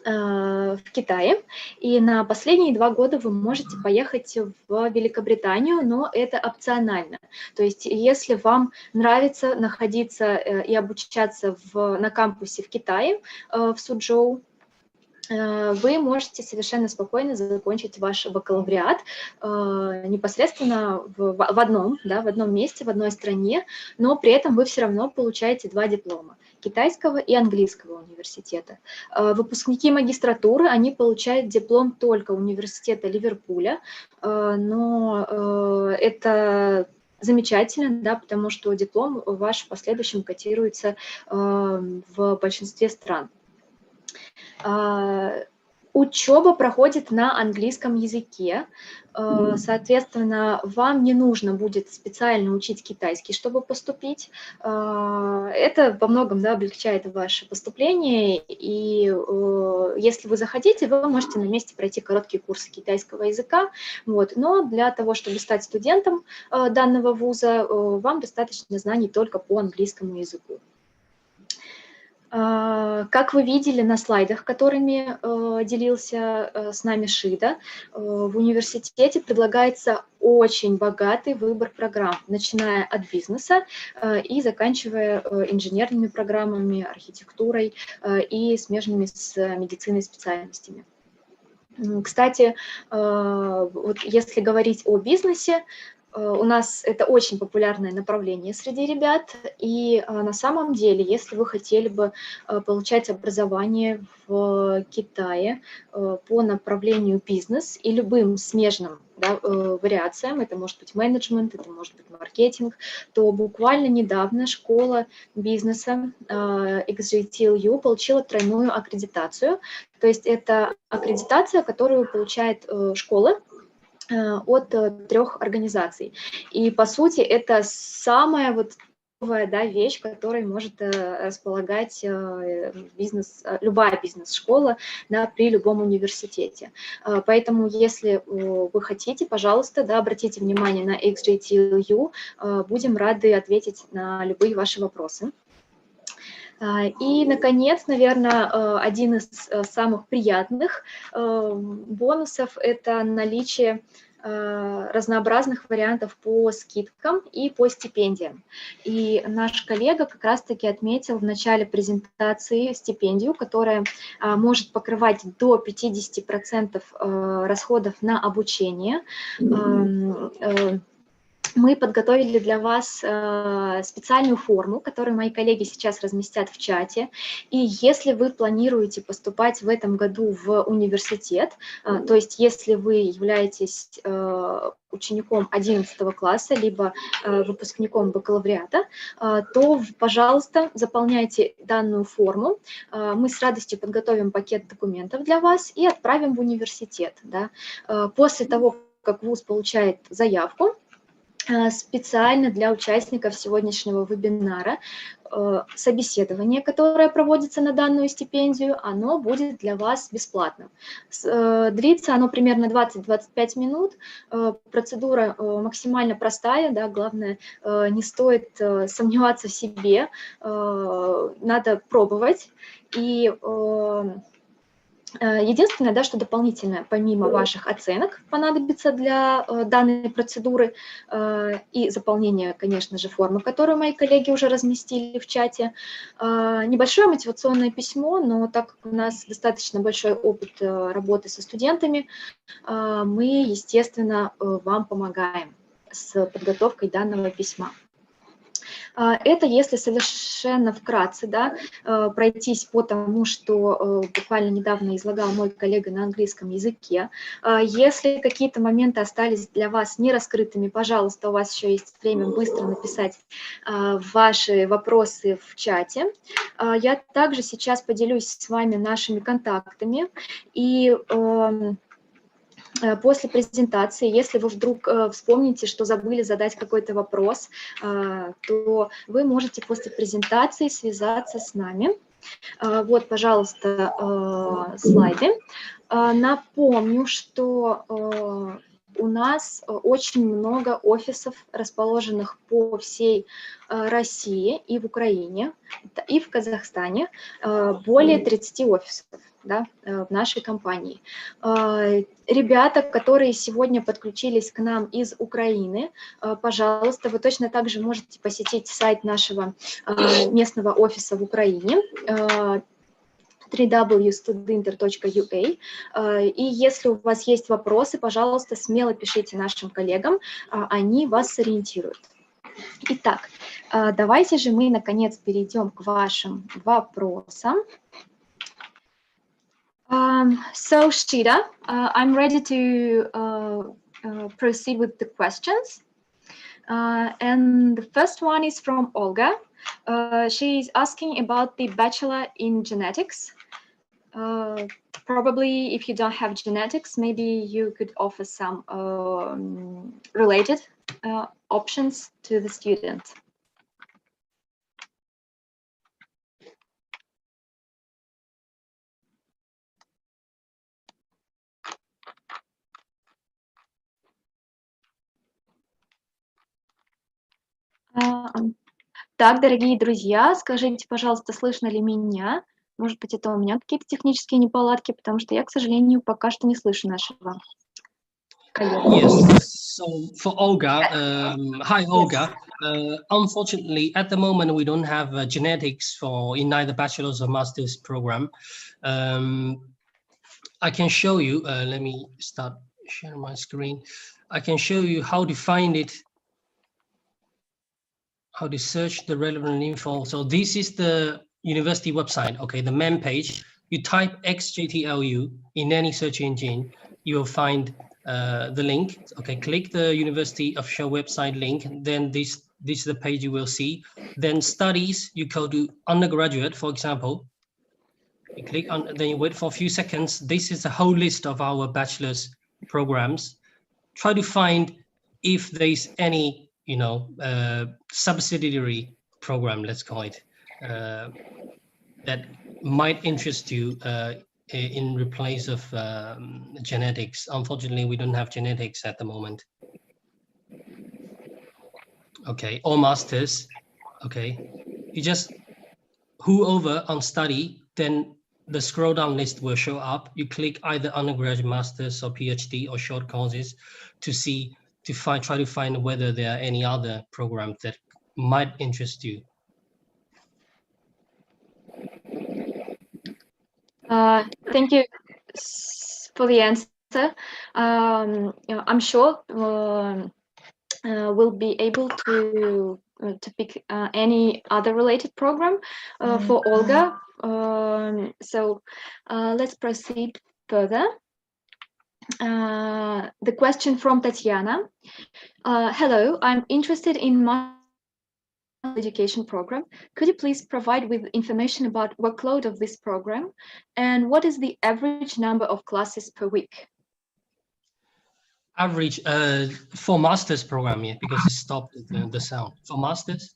в Китае, и на последние 2 года вы можете поехать в Великобританию, но это опционально. То есть если вам нравится находиться и обучаться на кампусе в Китае, в Суджоу, вы можете совершенно спокойно закончить ваш бакалавриат непосредственно в одном месте, в одной стране, но при этом вы все равно получаете 2 диплома – Китайского и английского университета. Выпускники магистратуры, они получают диплом только университета Ливерпуля, но это замечательно, да, потому что диплом ваш в последующем котируется в большинстве стран. Учеба проходит на английском языке, соответственно, вам не нужно будет специально учить китайский, чтобы поступить. Это во многом, да, облегчает ваше поступление, и если вы захотите, вы можете на месте пройти короткие курсы китайского языка, вот. Но для того, чтобы стать студентом данного вуза, вам достаточно знаний только по английскому языку. Как вы видели на слайдах, которыми делился с нами Шида, в университете предлагается очень богатый выбор программ, начиная от бизнеса и заканчивая инженерными программами, архитектурой и смежными с медициной специальностями. Кстати, вот если говорить о бизнесе, у нас это очень популярное направление среди ребят, и на самом деле, если вы хотели бы получать образование в Китае по направлению бизнес и любым смежным, да, вариациям, это может быть менеджмент, это может быть маркетинг, то буквально недавно школа бизнеса XJTLU получила тройную аккредитацию, то есть это аккредитация, которую получает школа от 3 организаций. И, по сути, это самая вот новая, да, вещь, которой может располагать любая бизнес-школа, да, при любом университете. Поэтому, если вы хотите, пожалуйста, да, обратите внимание на XJTLU, будем рады ответить на любые ваши вопросы. И, наконец, наверное, один из самых приятных бонусов – это наличие разнообразных вариантов по скидкам и по стипендиям. И наш коллега как раз-таки отметил в начале презентации стипендию, которая может покрывать до 50% расходов на обучение. Мы подготовили для вас специальную форму, которую мои коллеги сейчас разместят в чате. И если вы планируете поступать в этом году в университет, то есть если вы являетесь учеником 11 класса, либо выпускником бакалавриата, то, пожалуйста, заполняйте данную форму. Мы с радостью подготовим пакет документов для вас и отправим в университет. Да. После того, как вуз получает заявку, специально для участников сегодняшнего вебинара собеседование, которое проводится на данную стипендию, оно будет для вас бесплатным. Длится оно примерно 20-25 минут. Процедура максимально простая, да, главное, не стоит сомневаться в себе, надо пробовать. И единственное, да, что дополнительно, помимо ваших оценок, понадобится для данной процедуры и заполнения, конечно же, формы, которую мои коллеги уже разместили в чате, небольшое мотивационное письмо, но так как у нас достаточно большой опыт работы со студентами, мы, естественно, вам помогаем с подготовкой данного письма. Это если совершенно вкратце, да, пройтись по тому, что буквально недавно излагал мой коллега на английском языке. Если какие-то моменты остались для вас не раскрытыми, пожалуйста, у вас еще есть время быстро написать ваши вопросы в чате. Я также сейчас поделюсь с вами нашими контактами и после презентации, если вы вдруг вспомните, что забыли задать какой-то вопрос, то вы можете после презентации связаться с нами. Вот, пожалуйста, слайды. Напомню, что у нас очень много офисов, расположенных по всей России и в Украине, и в Казахстане, более 30 офисов, да, в нашей компании. Ребята, которые сегодня подключились к нам из Украины, пожалуйста, вы точно так же можете посетить сайт нашего местного офиса в Украине, www.studinter.ua. И если у вас есть вопросы, пожалуйста, смело пишите нашим коллегам, они вас сориентируют. Итак, давайте же мы, наконец, перейдем к вашим вопросам. So, Shida, I'm ready to proceed with the questions. And the first one is from Olga. She is asking about the Bachelor in Genetics. Probably if you don't have genetics, maybe you could offer some related options to the student. Так, дорогие друзья, скажите, пожалуйста, слышно ли меня? Может быть, это у меня какие-то технические неполадки, потому что я, к сожалению, пока что не слышу нашего коллегу. Yes, so for Olga, hi Olga. Unfortunately, at the moment, we don't have genetics for in either bachelor's or master's program. I can show you, let me start sharing my screen. I can show you how to find it, how to search the relevant info. So this is the university website, okay, the main page. You type XJTLU in any search engine, you will find the link. Okay, click the university official website link, then this is the page you will see. Then studies, you go to undergraduate, for example. You click on, then you wait for a few seconds. This is a whole list of our bachelor's programs. Try to find if there's any, you know, subsidiary program, let's call it, that might interest you in replace of genetics. Unfortunately, we don't have genetics at the moment. Okay, or masters. Okay, you just hover over on study, then the scroll down list will show up. You click either undergraduate, masters, or PhD, or short courses to see, to find, try to find whether there are any other programs that might interest you. Thank you for the answer. I'm sure we'll be able to pick any other related program for Olga. So let's proceed further. The question from Tatiana. Hello, I'm interested in my education program. Could you please provide with information about workload of this program and what is the average number of classes per week? Average for master's program, yeah, because it stopped the sound. For master's?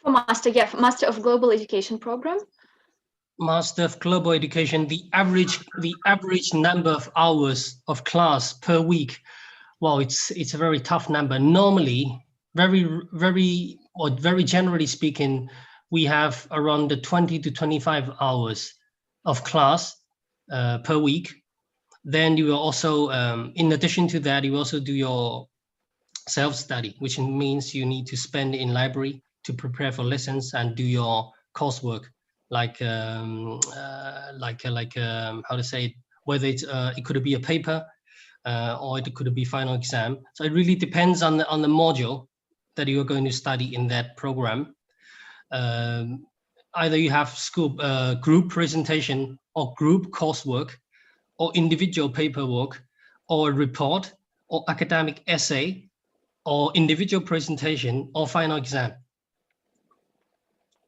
master, yeah, Master of Global Education program. Master of Global Education, the average number of hours of class per week. Well, it's a very tough number. Normally, very generally speaking, we have around the 20 to 25 hours of class per week. Then you will also, in addition to that, you also do your self-study, which means you need to spend in library to prepare for lessons and do your coursework, like how to say it, whether it's it could be a paper or it could be final exam. So it really depends on the module that you are going to study in that program. Either you have school group presentation or group coursework or individual paperwork or report or academic essay or individual presentation or final exam.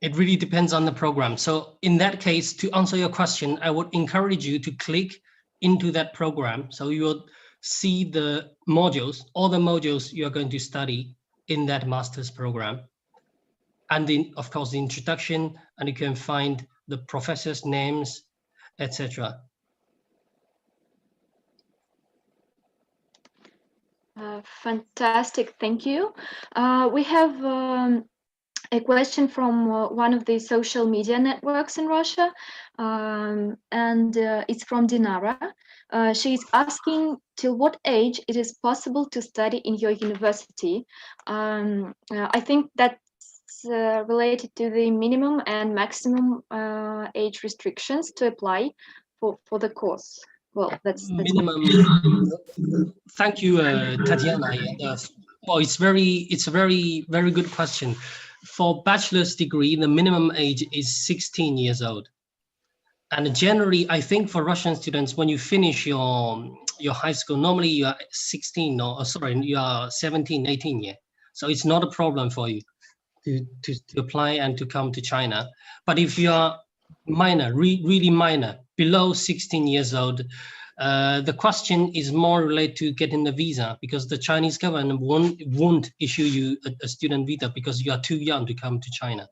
It really depends on the program. So in that case, to answer your question, I would encourage you to click into that program. So you will see the modules, all the modules you are going to study in that master's program. And then, of course, the introduction, and you can find the professors' names, etc. Fantastic, thank you. We have a question from one of the social media networks in Russia, and it's from Dinara. She's asking till what age it is possible to study in your university. I think that's related to the minimum and maximum age restrictions to apply for the course. Well, that's minimum. Thank you, Tatiana. Well, it's a very good question. For bachelor's degree, the minimum age is 16 years old. And generally, I think for Russian students, when you finish your high school, normally you are 16 or sorry, you are 17, 18 years. So it's not a problem for you to apply and to come to China. But if you are minor, really minor, below 16 years old, the question is more related to getting the visa, because the Chinese government won't issue you a student visa because you are too young to come to China.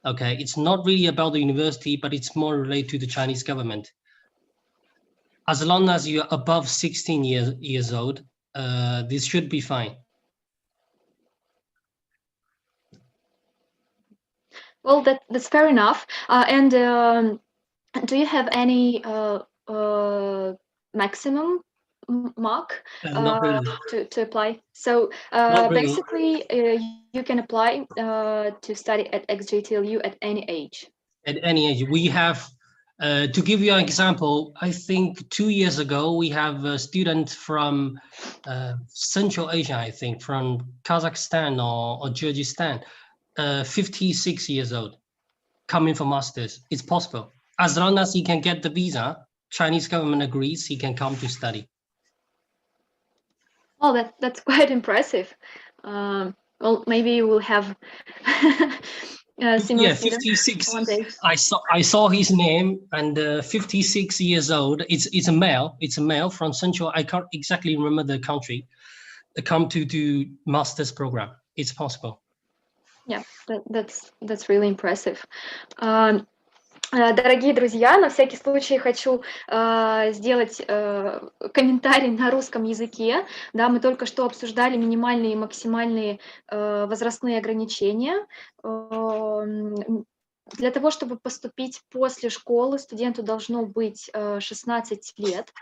Okay, it's not really about the university, but it's more related to the Chinese government. As long as you're above 16 years old, this should be fine. Well, that's fair enough. And do you have any maximum mark to apply? So basically, you can apply to study at XJTLU at any age. At any age. We have, to give you an example, I think 2 years ago, we have a student from Central Asia, I think, from Kazakhstan or Kyrgyzstan, 56 years old, coming for masters. It's possible. As long as he can get the visa, Chinese government agrees, he can come to study. Oh, that's quite impressive. Well, maybe we'll have similar 56. One day. I saw his name, and 56 years old. It's a male. It's a male from Central. I can't exactly remember the country. Come to do master's program. It's possible. Yeah, that's really impressive. Дорогие друзья, на всякий случай хочу сделать комментарий на русском языке. Да, мы только что обсуждали минимальные и максимальные возрастные ограничения. Для того, чтобы поступить после школы, студенту должно быть 16 лет.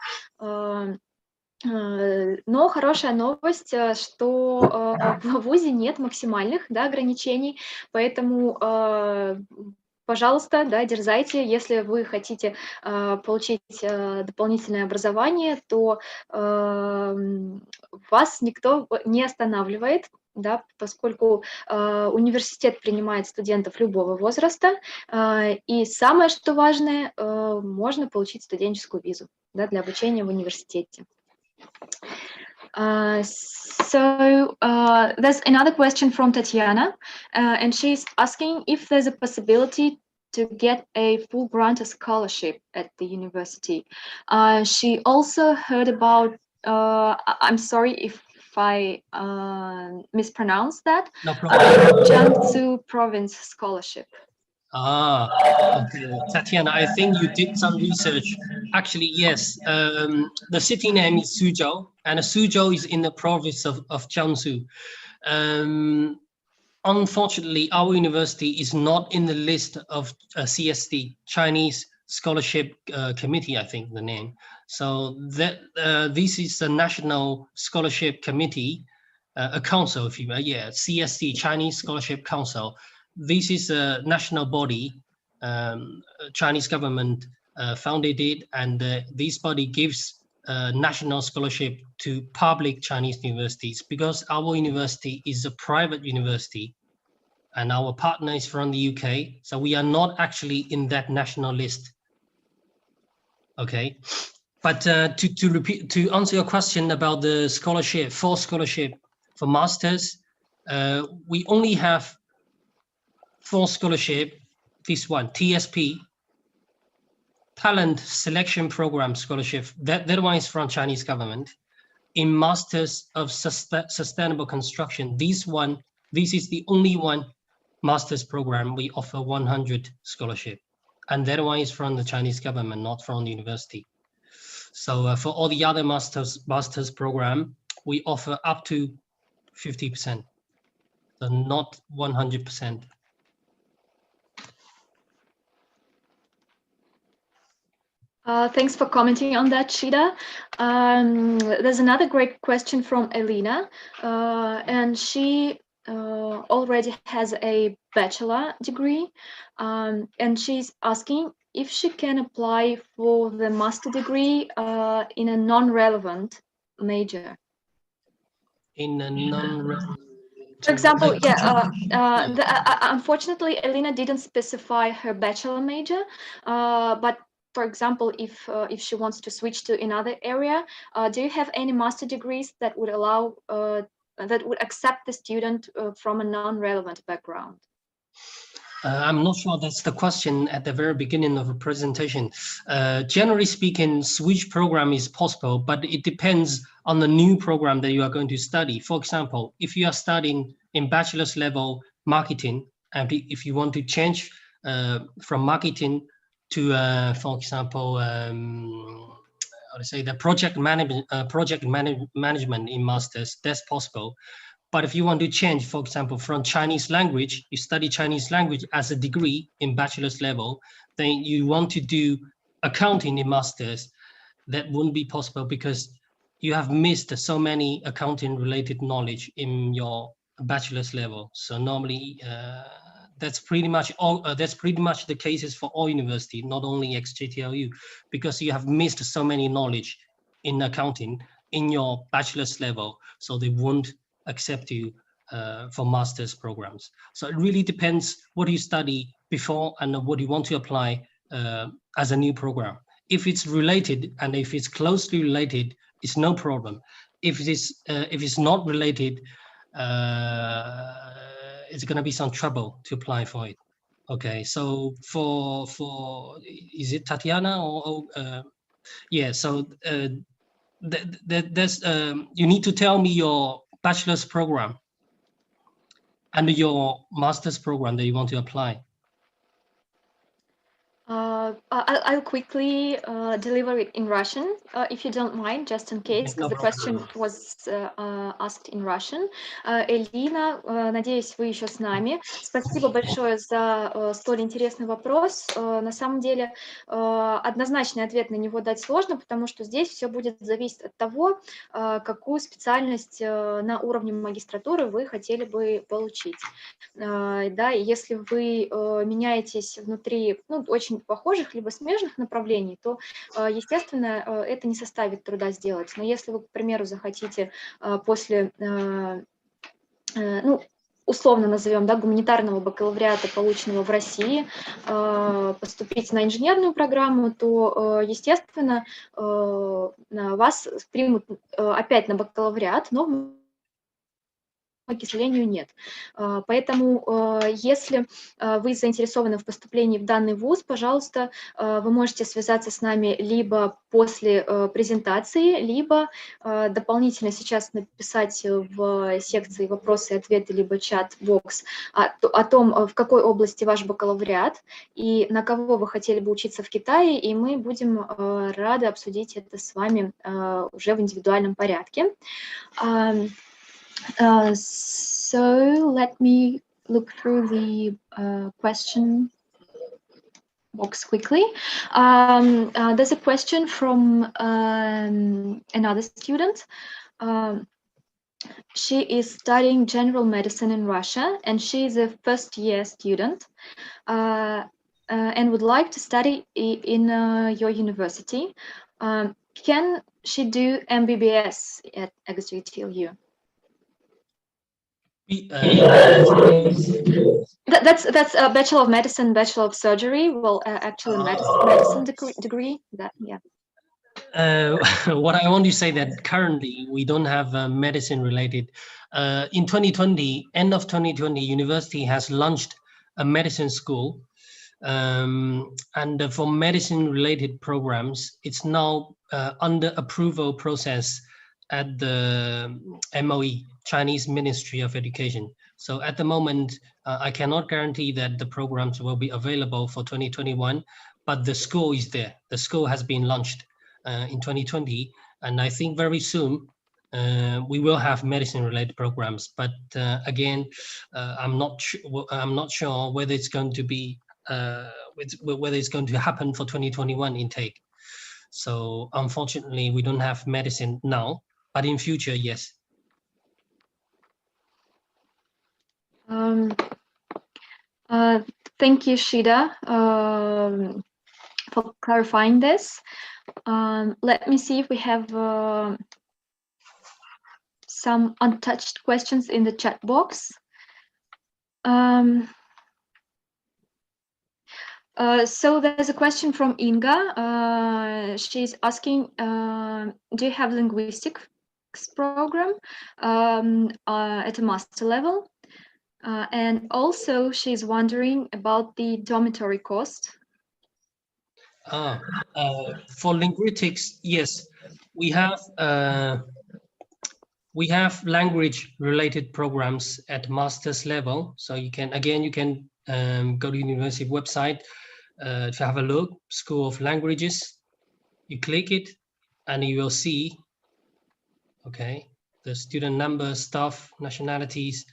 Но хорошая новость, что в ВУЗе нет максимальных, да, ограничений, поэтому пожалуйста, да, дерзайте. Если вы хотите получить дополнительное образование, то вас никто не останавливает, да, поскольку университет принимает студентов любого возраста, и самое, что важное, можно получить студенческую визу, да, для обучения в университете. So there's another question from Tatiana, and she's asking if there's a possibility to get a full grant scholarship at the university. She also heard about, I'm sorry if if I mispronounce that. No problem. Jiangsu Province Scholarship. Okay. Tatiana, I think you did some research. Actually, yes. The city name is Suzhou, and Suzhou is in the province of Jiangsu. Unfortunately, our university is not in the list of CST, Chinese Scholarship Committee, I think the name. So that this is the National Scholarship Committee, a council, if you will. Yeah, CST, Chinese Scholarship Council. This is a national body, Chinese government founded it, and this body gives national scholarship to public Chinese universities, because our university is a private university and our partner is from the UK. So we are not actually in that national list. Okay. But to answer your question about the scholarship for masters, we only have 4 scholarship. This one, TSP, Talent Selection Program Scholarship. That one is from Chinese government. In Masters of Sustainable Construction, this is the only one master's program we offer 100 scholarship, and that one is from the Chinese government, not from the university. So for all the other master's program, we offer up to 50%, so not 100%. Thanks for commenting on that, Shida. There's another great question from Elena, and she already has a bachelor degree, and she's asking if she can apply for the master degree in a non-relevant major. In a non-relevant. For example, unfortunately, Elena didn't specify her bachelor major, but for example, if she wants to switch to another area, do you have any master degrees that would allow that would accept the student from a non-relevant background? I'm not sure that's the question at the very beginning of the presentation. Generally speaking, switch program is possible, but it depends on the new program that you are going to study. For example, if you are studying in bachelor's level marketing, and if you want to change from marketing to, for example, how to say, the project management in masters, that's possible. But if you want to change, for example, from Chinese language, you study Chinese language as a degree in bachelor's level, then you want to do accounting in masters, that wouldn't be possible because you have missed so many accounting related knowledge in your bachelor's level. So normally that's pretty much all. That's pretty much the cases for all universities, not only XJTLU, because you have missed so many knowledge in accounting in your bachelor's level, so they won't accept you for master's programs. So it really depends what you study before and what you want to apply as a new program. If it's related and if it's closely related, it's no problem. If it's not related, it's going to be some trouble to apply for it. Okay, so for is it Tatiana or yeah? So there's you need to tell me your bachelor's program and your master's program that you want to apply. I'll quickly deliver it in Russian, if you don't mind, just in case, because the question was asked in Russian. Элина, надеюсь, вы еще с нами. Спасибо большое за столь интересный вопрос. На самом деле, однозначный ответ на него дать сложно, потому что здесь все будет зависеть от того, какую специальность на уровне магистратуры вы хотели бы получить. Да, и если вы меняетесь внутри, ну, очень похожих либо смежных направлений, то, естественно, это не составит труда сделать. Но если вы, к примеру, захотите после, ну, условно назовем, да, гуманитарного бакалавриата, полученного в России, поступить на инженерную программу, то, естественно, вас примут опять на бакалавриат, но к сожалению, нет. Поэтому, если вы заинтересованы в поступлении в данный вуз, пожалуйста, вы можете связаться с нами либо после презентации, либо дополнительно сейчас написать в секции вопросы и ответы, либо чат-бокс о том, в какой области ваш бакалавриат и на кого вы хотели бы учиться в Китае, и мы будем рады обсудить это с вами уже в индивидуальном порядке. So let me look through the question box quickly. There's a question from another student. She is studying general medicine in Russia, and she is a first-year student and would like to study in your university. Can she do MBBS at XGTLU? That's a Bachelor of Medicine, Bachelor of Surgery. Well, actually, medicine degree. That, yeah. What I want to say that currently we don't have medicine related. In 2020, end of 2020, university has launched a medicine school, and for medicine related programs, it's now under approval process at the MOE, Chinese Ministry of Education. So at the moment, I cannot guarantee that the programs will be available for 2021, but the school is there. The school has been launched in 2020, and I think very soon we will have medicine-related programs. But again, I'm not sure whether it's going to be whether it's going to happen for 2021 intake. So unfortunately, we don't have medicine now, but in future, yes. Thank you, Shida, for clarifying this. Let me see if we have some untouched questions in the chat box. So there's a question from Inga. She's asking, do you have linguistics program at a master level? And also she's wondering about the dormitory cost. For linguistics, yes, we have language related programs at master's level. So you can go to university website to have a look, School of Languages. You click it and you will see, okay, the student number, staff, nationalities.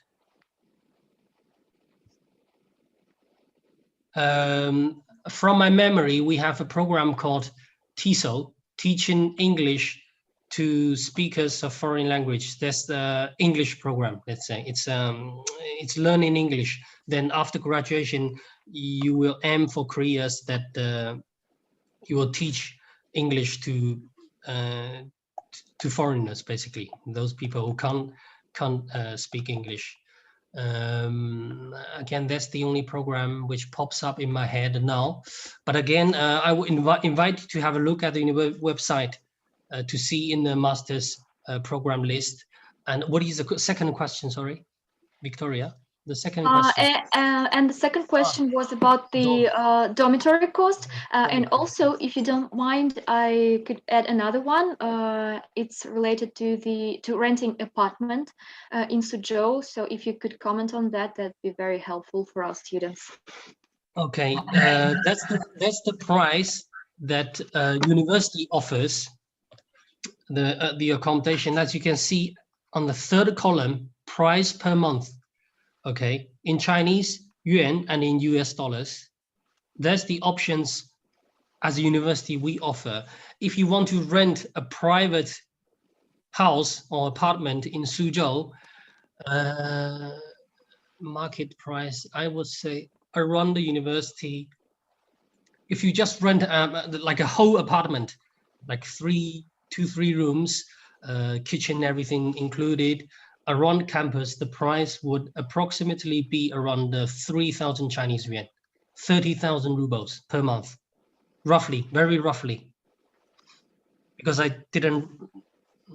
From my memory, we have a program called TESOL, Teaching English to Speakers of Foreign Language. That's the English program, let's say. It's learning English. Then after graduation, you will aim for careers that you will teach English to foreigners, basically, those people who can't speak English. Again, that's the only program which pops up in my head now. But again, I would invite you to have a look at the website to see in the master's program list. And what is the second question? Sorry, Victoria. The second question. And the second question was about the dormitory cost. And also, if you don't mind, I could add another one. It's related to renting apartment in Suzhou. So if you could comment on that, that'd be very helpful for our students. Okay, that's the price that university offers. The accommodation, as you can see on the third column, price per month. Okay, in Chinese yuan and in US dollars. That's the options as a university we offer. If you want to rent a private house or apartment in Suzhou, market price, I would say around the university, if you just rent like a whole apartment, like 2-3 rooms, kitchen, everything included, around campus, the price would approximately be around 3,000 Chinese yuan, 30,000 rubles per month, roughly, very roughly. Because I didn't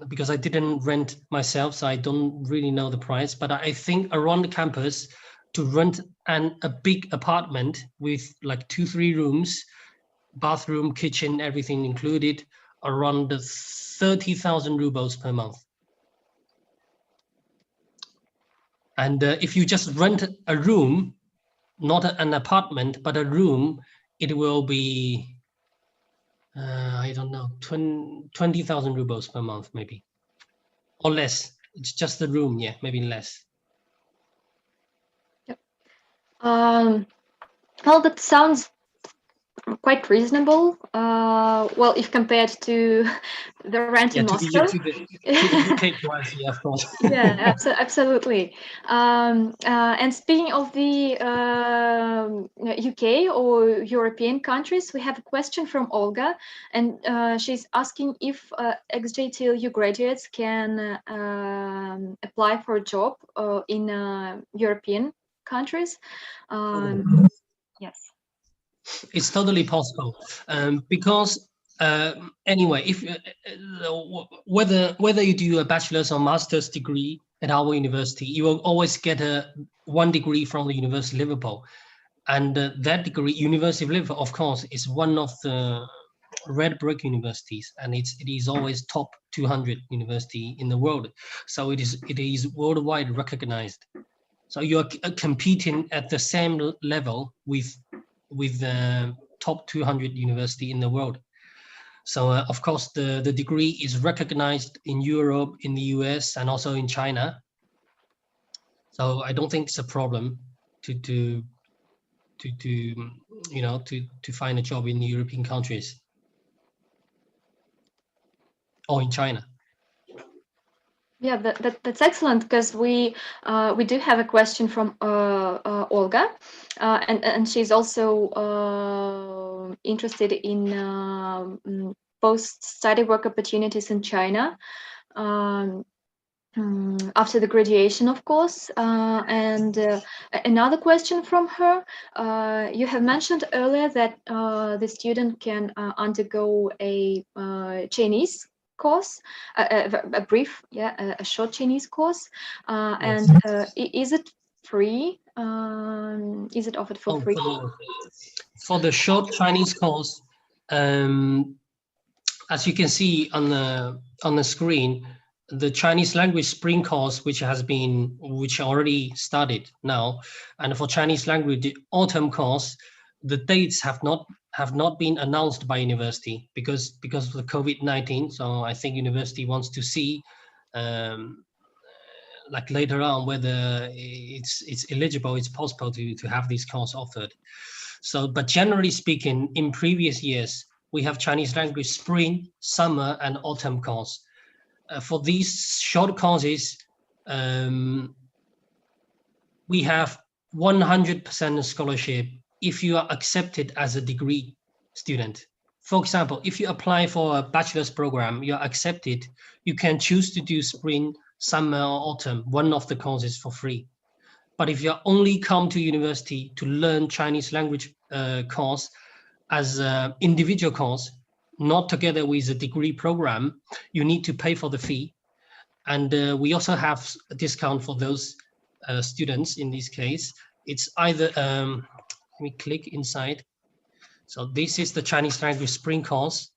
because I didn't rent myself, so I don't really know the price. But I think around the campus, to rent a big apartment with like 2-3 rooms, bathroom, kitchen, everything included, around 30,000 rubles per month. And if you just rent a room, not an apartment, but a room, it will be, I don't know, 20,000 rubles per month, maybe, or less. It's just the room, yeah, maybe less. Yep. Well, that sounds quite reasonable. Well, if compared to the rent in Moscow. To the UK price, yeah, of course. Yeah, absolutely. And speaking of the UK or European countries, we have a question from Olga, and she's asking if ex-JTLU graduates can apply for a job in European countries. Yes. It's totally possible, because anyway, if whether you do a bachelor's or master's degree at our university, you will always get one degree from the University of Liverpool, and that degree, University of Liverpool, of course, is one of the red brick universities, and it is always top 200 university in the world, so it is worldwide recognized. So you are competing at the same level with the top 200 university in the world. So of course the degree is recognized in Europe, in the US, and also in China. So I don't think it's a problem to find a job in the European countries or in China. Yeah, that's excellent, because we do have a question from Olga, and she's also interested in post-study work opportunities in China after the graduation, of course. And another question from her: you have mentioned earlier that the student can undergo a Chinese course, a brief, a short Chinese course, and is it free? Is it offered for free? For the short Chinese course, as you can see on the screen, the Chinese language spring course, which already started now, and for Chinese language the autumn course, the dates have not been announced by university because of the COVID-19. So I think university wants to see like later on whether it's eligible, it's possible to have this course offered. So, but generally speaking, in previous years we have Chinese language spring, summer, and autumn course. For these short courses, we have 100% scholarship if you are accepted as a degree student. For example, if you apply for a bachelor's program, you're accepted, you can choose to do spring, summer, or autumn, one of the courses for free. But if you only come to university to learn Chinese language course as an individual course, not together with a degree program, you need to pay for the fee. And we also have a discount for those students. In this case, it's either, let me click inside. So this is the Chinese language spring course.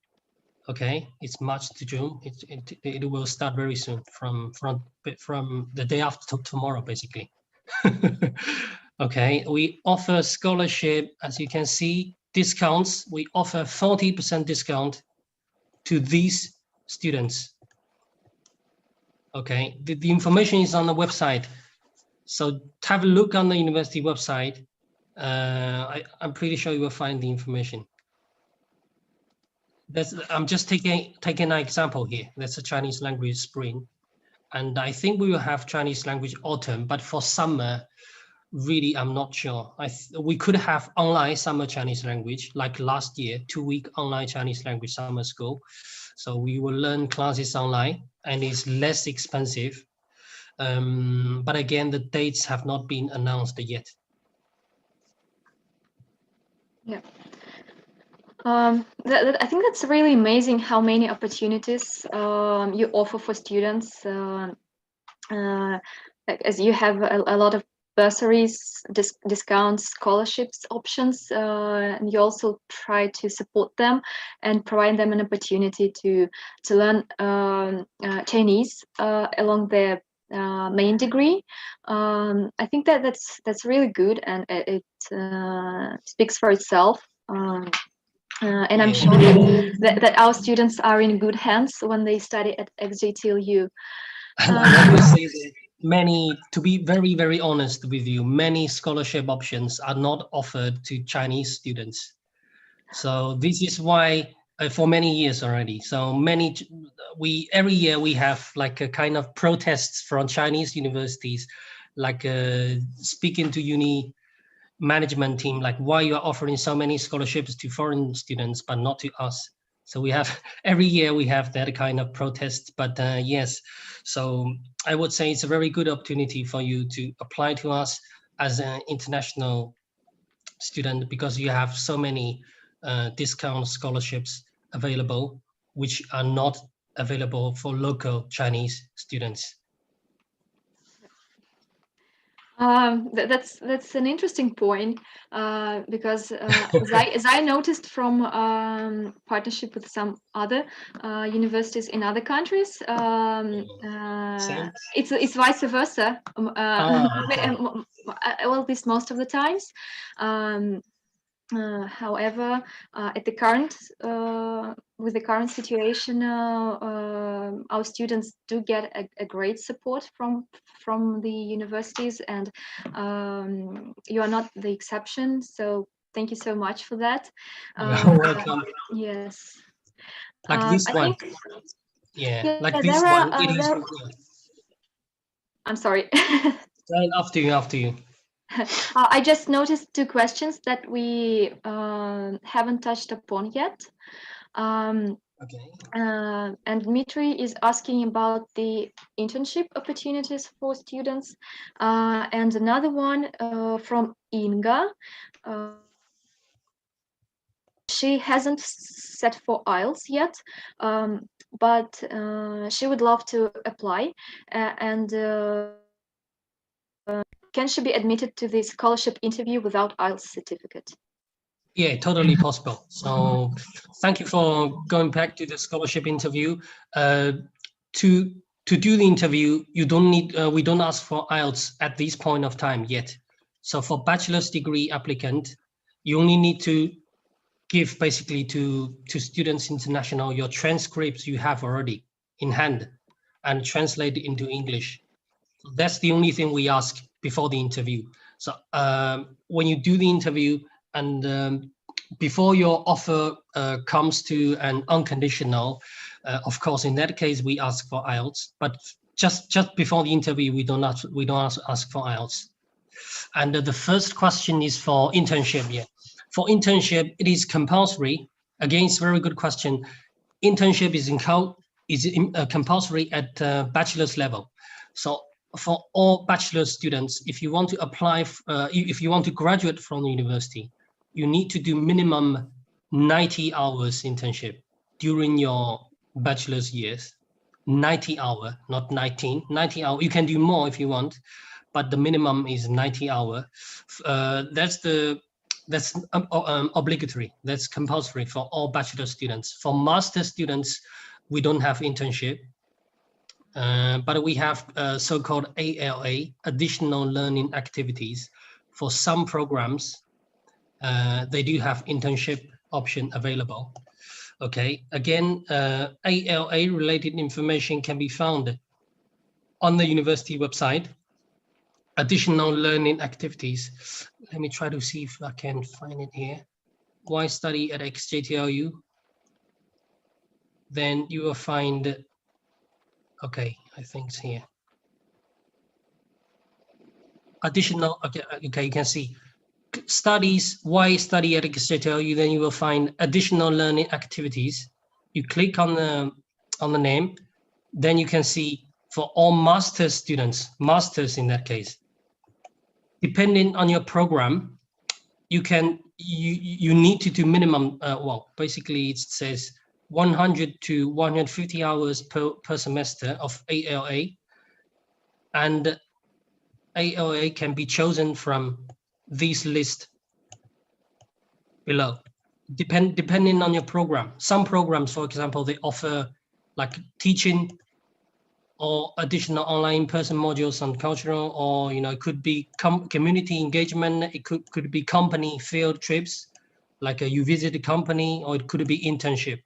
Okay, it's March to June. It will start very soon from the day after tomorrow, basically. Okay, we offer scholarship, as you can see, discounts. We offer 40% discount to these students. Okay, the information is on the website, so have a look on the university website. I'm pretty sure you will find the information. I'm just taking an example here. That's a Chinese language spring, and I think we will have Chinese language autumn, but for summer, really, I'm not sure. We could have online summer Chinese language, like last year, 2-week online Chinese language summer school. So we will learn classes online, and it's less expensive. But again, the dates have not been announced yet. Yeah. I think that's really amazing how many opportunities you offer for students. As you have a lot of bursaries, discounts, scholarships options, and you also try to support them and provide them an opportunity to learn Chinese along their main degree. I think that's really good, and it speaks for itself. And I'm sure that our students are in good hands when they study at XJTLU. Many, to be very, very honest with you, many scholarship options are not offered to Chinese students. So this is why for many years already. So every year we have like a kind of protests from Chinese universities, like speaking to uni management team, like why you are offering so many scholarships to foreign students but not to us. So we have every year we have that kind of protest. But yes, so I would say it's a very good opportunity for you to apply to us as an international student, because you have so many discount scholarships available which are not available for local Chinese students. That's an interesting point, because as I noticed from partnership with some other universities in other countries, it's vice versa. Well, at least most of the times. However, at the current with the current situation, our students do get a great support from the universities, and you are not the exception. So thank you so much for that. You're welcome. Yes. Like this one. Yeah, like this one. I'm sorry. After you. I just noticed two questions that we haven't touched upon yet. Okay. And Dmitry is asking about the internship opportunities for students. And another one from Inga. She hasn't set for IELTS yet, but she would love to apply. And can she be admitted to the scholarship interview without IELTS certificate? Yeah, totally possible. So thank you for going back to the scholarship interview. To do the interview, you don't need, we don't ask for IELTS at this point of time yet. So for bachelor's degree applicant, you only need to give basically to Students International your transcripts you have already in hand and translate it into English. So that's the only thing we ask before the interview. So when you do the interview and before your offer comes to an unconditional, of course, in that case, we ask for IELTS, but just before the interview, we don't ask for IELTS. And the first question is for internship. Yeah, for internship, it is compulsory. Again, it's a very good question. Internship is compulsory at bachelor's level. So for all bachelor students, if you want to apply, if you want to graduate from the university, you need to do minimum 90 hours internship during your bachelor's years. 90 hours, not 19, 90 hours. You can do more if you want, but the minimum is 90 hours. That's obligatory. That's compulsory for all bachelor students. For master students, we don't have internship. But we have so-called ALA, additional learning activities. For some programs, they do have internship option available. Okay, again, ALA related information can be found on the university website. Additional learning activities. Let me try to see if I can find it here. Why study at XJTLU? Then you will find, okay, I think it's here. Additional, okay, you can see studies, why study at XJTLU, then you will find additional learning activities. You click on the name, then you can see for all master's students, masters in that case, depending on your program, you can you need to do minimum, well, basically it says 100 to 150 hours per semester of ALA, and ALA can be chosen from this list below, depending on your program. Some programs, for example, they offer like teaching or additional online in-person modules on cultural, or it could be community engagement, it could be company field trips, like you visit a company, or it could be internship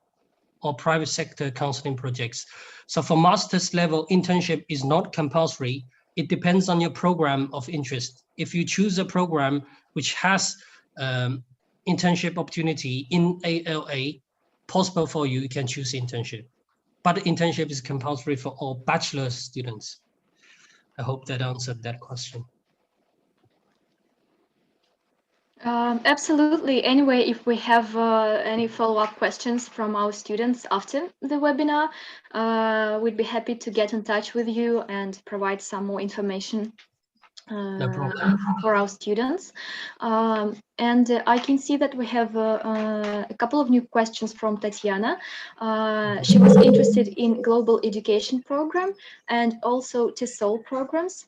or private sector counseling projects. So for master's level, internship is not compulsory. It depends on your program of interest. If you choose a program which has internship opportunity in ALA possible for you, you can choose internship. But internship is compulsory for all bachelor students. I hope that answered that question. Absolutely. Anyway, if we have any follow-up questions from our students after the webinar, we'd be happy to get in touch with you and provide some more information No problem. for our students. And I can see that we have a couple of new questions from Tatiana. She was interested in global education program and also TESOL programs.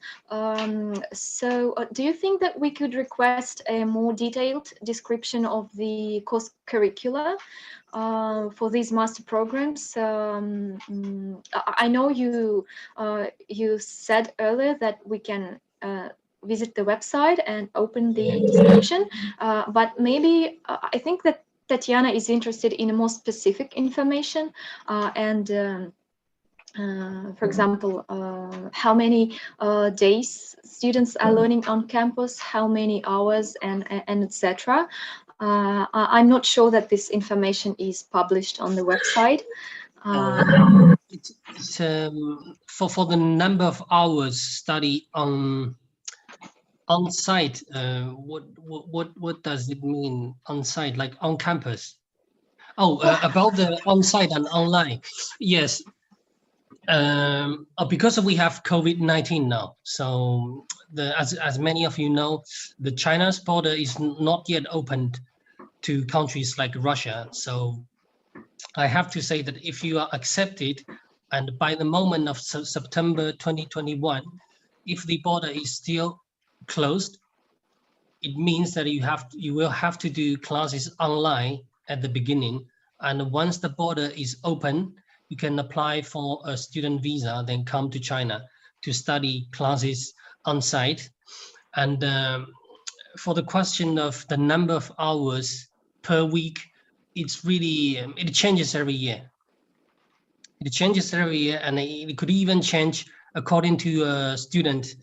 So do you think that we could request a more detailed description of the course curricula for these master programs? I know you said earlier that we can visit the website and open the description, but maybe I think that Tatiana is interested in more specific information and for example, how many days students are learning on campus, how many hours, and etc. I'm not sure that this information is published on the website. It's for the number of hours study on site. What does it mean on site, like on campus? Oh, about the on site and online. Yes. Because we have COVID-19 now, so as many of you know, the China's border is not yet opened to countries like Russia. So I have to say that if you are accepted, and by the moment of September 2021, if the border is still closed, it means that you will have to do classes online at the beginning. And once the border is open, you can apply for a student visa, then come to China to study classes on site. And for the question of the number of hours per week, it's really, it changes every year. It changes every year, and it could even change according to a student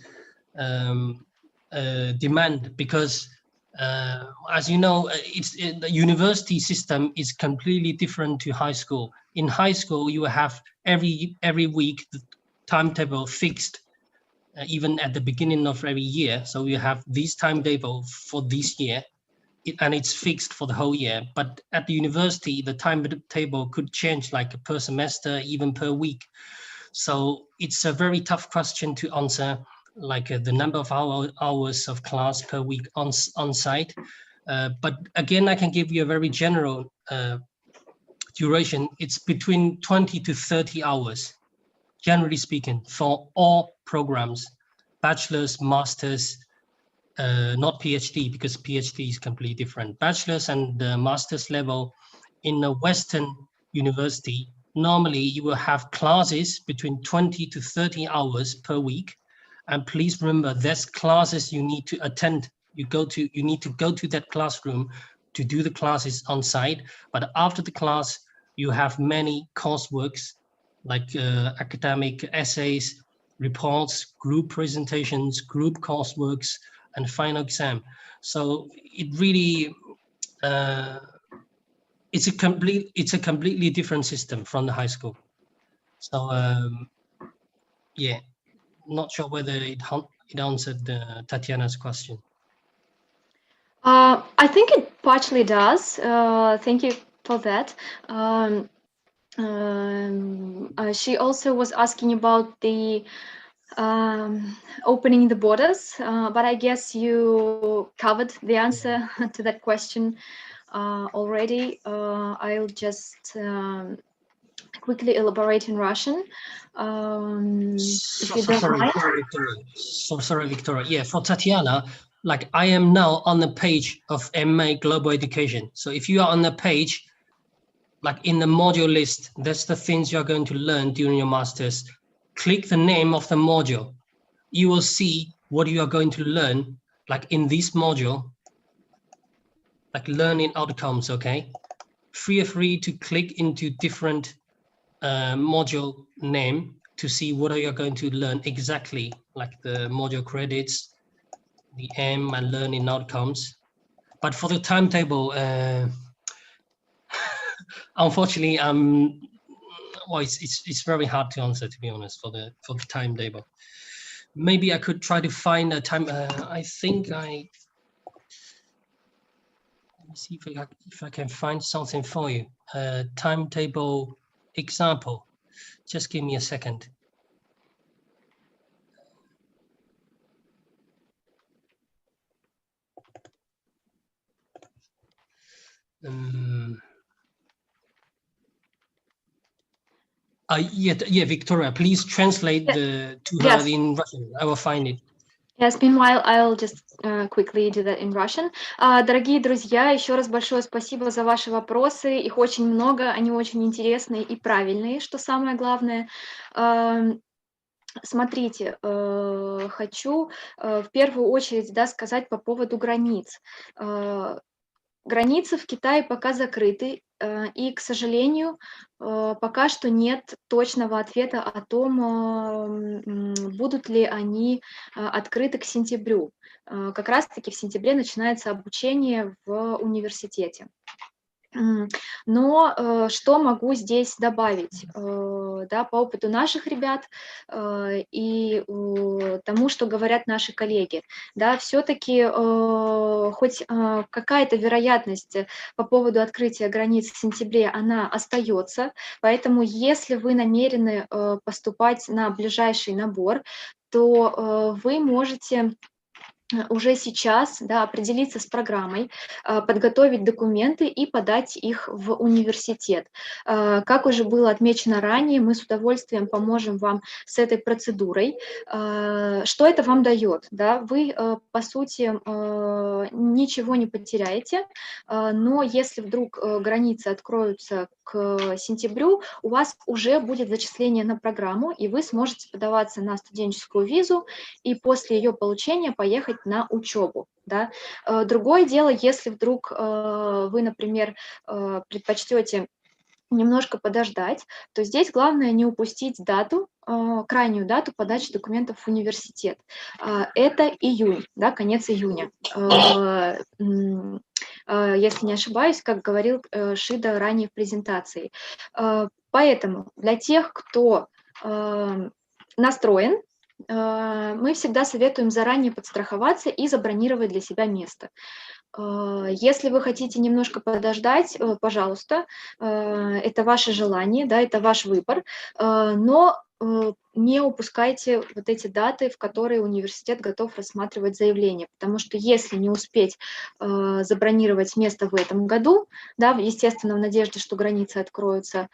demand, because as you know, the university system is completely different to high school. In high school, you have every week the timetable fixed, even at the beginning of every year. So you have this timetable for this year, and it's fixed for the whole year. But at the university, the timetable could change like per semester, even per week. So it's a very tough question to answer, like the number of hours of class per week on site. But again, I can give you a very general duration. It's between 20 to 30 hours, generally speaking, for all programs, bachelor's, master's, not PhD, because PhD is completely different. Bachelor's and the master's level in a Western university, normally you will have classes between 20 to 30 hours per week. And please remember, there's classes you need to attend. You need to go to that classroom to do the classes on site. But after the class, you have many courseworks like academic essays, reports, group presentations, group courseworks, and final exam. So it really, it's a completely different system from the high school. So yeah, not sure whether it answered Tatiana's question. I think it partially does. Thank you for that. She also was asking about the opening the borders, but I guess you covered the answer to that question already. I'll just quickly elaborate in Russian. If you don't mind. Sorry, Victoria. Yeah, for Tatiana, like I am now on the page of MA Global Education. So if you are on the page, like in the module list, that's the things you're going to learn during your master's. Click the name of the module. You will see what you are going to learn, like in this module, like learning outcomes, okay? Feel free to click into different module name to see what are you going to learn exactly, like the module credits, the aim and learning outcomes. But for the timetable, unfortunately, well, it's very hard to answer, to be honest, for the timetable. Maybe I could try to find a time. I think let me see if I can find something for you. Timetable example. Just give me a second. Yeah, Victoria, please translate to her in Russian. I will find it. Yes, meanwhile, I'll just quickly do that in Russian. Дорогие друзья, еще раз большое спасибо за ваши вопросы. Их очень много, они очень интересные и правильные, что самое главное. Смотрите, хочу в первую очередь сказать по поводу границ. Границы в Китае пока закрыты, и, к сожалению, пока что нет точного ответа о том, будут ли они открыты к сентябрю. Как раз-таки в сентябре начинается обучение в университете. Но что могу здесь добавить, да, по опыту наших ребят и тому, что говорят наши коллеги, да, все-таки хоть какая-то вероятность по поводу открытия границ в сентябре, она остается, поэтому если вы намерены поступать на ближайший набор, то вы можете уже сейчас, да, определиться с программой, подготовить документы и подать их в университет. Как уже было отмечено ранее, мы с удовольствием поможем вам с этой процедурой. Что это вам дает? Да? Вы, по сути, ничего не потеряете, но если вдруг границы откроются к сентябрю, у вас уже будет зачисление на программу, и вы сможете подаваться на студенческую визу и после ее получения поехать на учебу. Да? Другое дело, если вдруг вы, например, предпочтете немножко подождать, то здесь главное не упустить дату, крайнюю дату подачи документов в университет. Это июнь, да, конец июня. Если не ошибаюсь, как говорил Шида ранее в презентации. Поэтому для тех, кто настроен, мы всегда советуем заранее подстраховаться и забронировать для себя место. Если вы хотите немножко подождать, пожалуйста, это ваше желание, да, это ваш выбор, но не упускайте вот эти даты, в которые университет готов рассматривать заявление, потому что если не успеть забронировать место в этом году, да, естественно, в надежде, что границы откроются,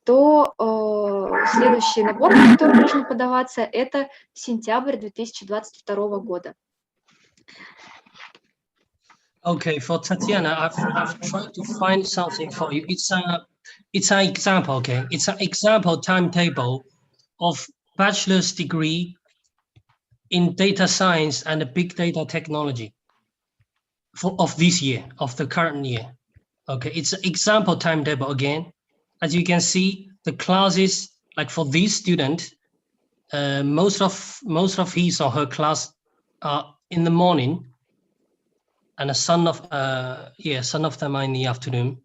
то следующий набор, на который можно подаваться, это сентябрь 2022 года. Okay, for Tatiana, I've tried to find something for you. It's an example, okay? It's an example timetable of bachelor's degree in data science and big data technology of this year, of the current year. Okay, it's an example timetable again. As you can see, the classes, like for this student, most of his or her class are in the morning, and some of them are in the afternoon.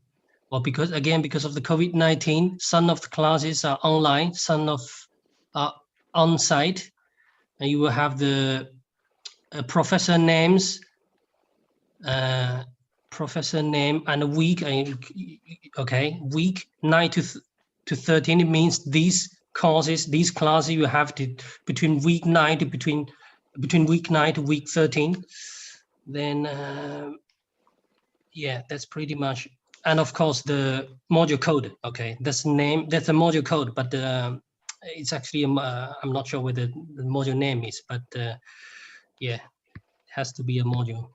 Well, because of the COVID-19, some of the classes are online, some are on site, and you will have the professor names, professor name and a week. Okay, week 9 to 13. It means this courses, these classes you have to between week 9 to between week 9 to week 13. Then yeah, that's pretty much. And of course the module code. Okay, that's the name. That's the module code, but it's actually I'm not sure what the module name is, but yeah, it has to be a module.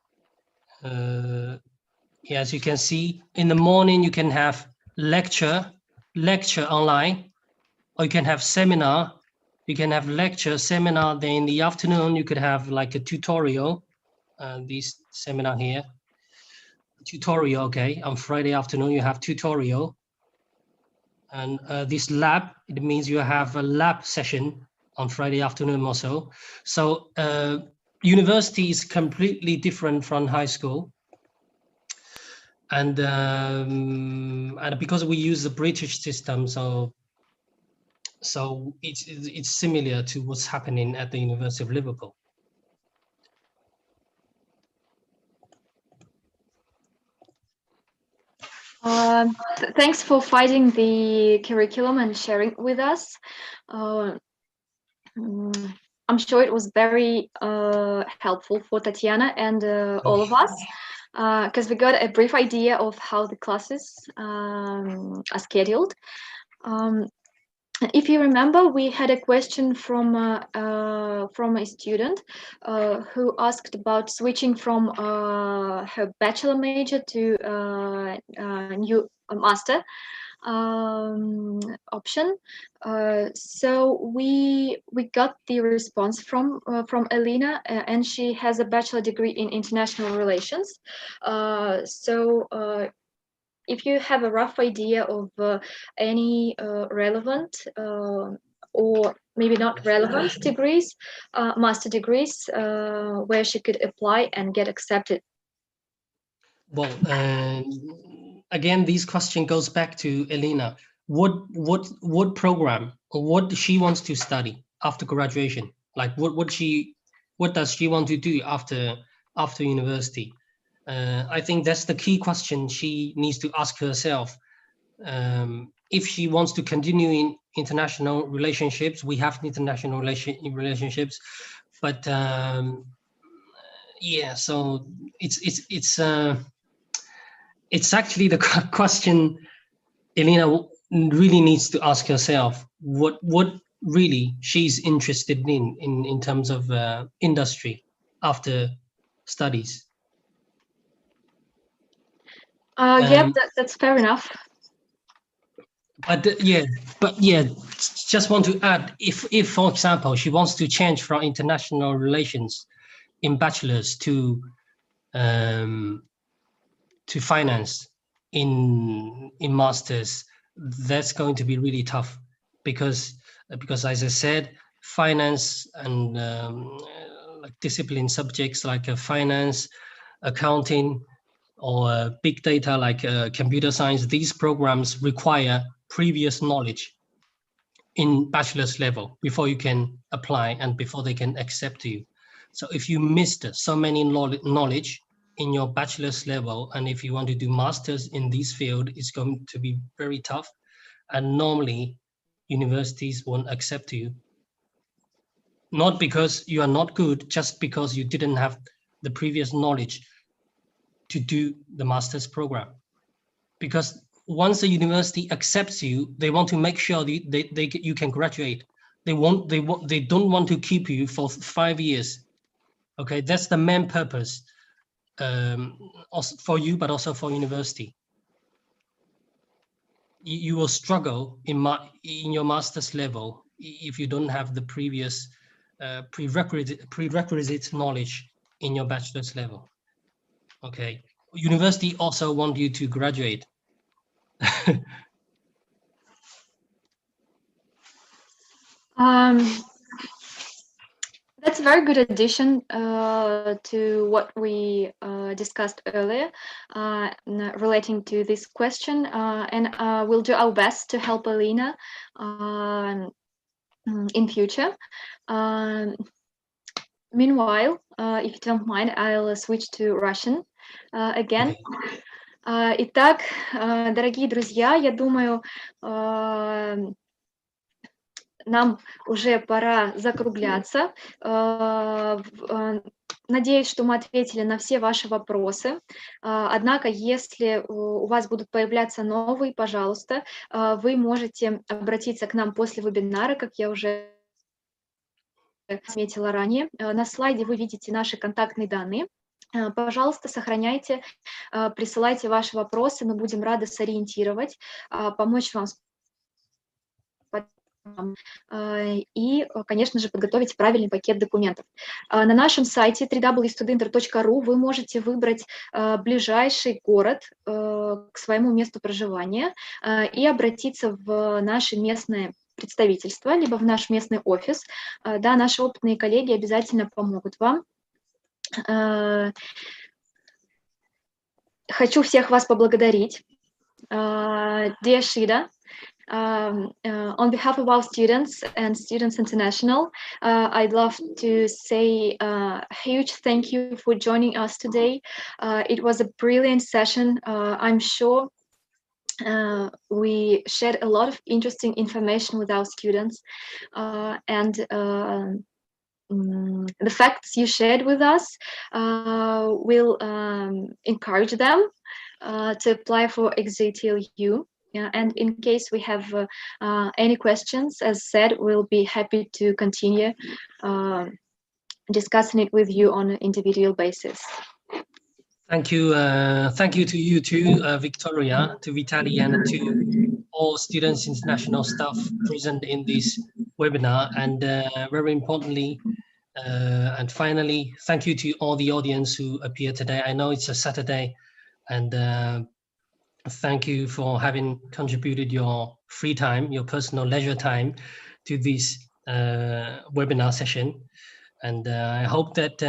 Yeah, as you can see, in the morning you can have lecture online, or you can have seminar. You can have lecture, seminar. Then in the afternoon you could have like a tutorial. This seminar here, tutorial. Okay, on Friday afternoon you have tutorial, and this lab, it means you have a lab session on Friday afternoon also. So university is completely different from high school. And because we use the British system, so it's similar to what's happening at the University of Liverpool. Thanks for finding the curriculum and sharing with us. I'm sure it was very helpful for Tatiana and all of us, because we got a brief idea of how the classes are scheduled. If you remember, we had a question from a student who asked about switching from her bachelor major to new master option. So we got the response from Elena, and she has a bachelor degree in international relations. So if you have a rough idea of any relevant or maybe not relevant degrees, master degrees, where she could apply and get accepted. Well, again, this question goes back to Elena. What program or what she wants to study after graduation? Like what does she want to do after university? I think that's the key question she needs to ask herself. If she wants to continue in international relationships, we have international relationships, but yeah, so it's actually the question Elena really needs to ask herself, what really she's interested in terms of industry after studies. Yeah, that's fair enough. But just want to add, if for example she wants to change from international relations in bachelor's to finance in master's, that's going to be really tough, because as I said, finance and like discipline subjects like finance, accounting, or big data like computer science, these programs require previous knowledge in bachelor's level before you can apply and before they can accept you. So if you missed so many knowledge in your bachelor's level, and if you want to do masters in this field, it's going to be very tough. And normally universities won't accept you, not because you are not good, just because you didn't have the previous knowledge to do the master's program. Because once a university accepts you, they want to make sure you can graduate. They don't want to keep you for 5 years. Okay, that's the main purpose, also for you, but also for university. You will struggle in your master's level if you don't have the previous prerequisite knowledge in your bachelor's level. Okay, university also want you to graduate. That's a very good addition to what we discussed earlier relating to this question, and we'll do our best to help Alina in future. Meanwhile, if you don't mind, I'll switch to Russian again. Итак, дорогие друзья, я думаю, нам уже пора закругляться. Надеюсь, что мы ответили на все ваши вопросы. Однако, если у вас будут появляться новые, пожалуйста, вы можете обратиться к нам после вебинара, как я уже отметила ранее. На слайде вы видите наши контактные данные. Пожалуйста, сохраняйте, присылайте ваши вопросы, мы будем рады сориентировать, помочь вам и, конечно же, подготовить правильный пакет документов. На нашем сайте www.studenter.ru вы можете выбрать ближайший город к своему месту проживания и обратиться в наше местное представительство, либо в наш местный офис. Да, наши опытные коллеги обязательно помогут вам. Хочу всех вас поблагодарить. Dear Shida, on behalf of our students and Students International, I'd love to say a huge thank you for joining us today. It was a brilliant session. I'm sure we shared a lot of interesting information with our students, and the facts you shared with us will encourage them to apply for XATLU. Yeah, and in case we have any questions, as said, we'll be happy to continue discussing it with you on an individual basis. Thank you to you too, Victoria, to Vitali, and to all Students International staff present in this webinar. And very importantly, and finally, thank you to all the audience who appeared today. I know it's a Saturday, and thank you for having contributed your free time, your personal leisure time to this webinar session. And I hope that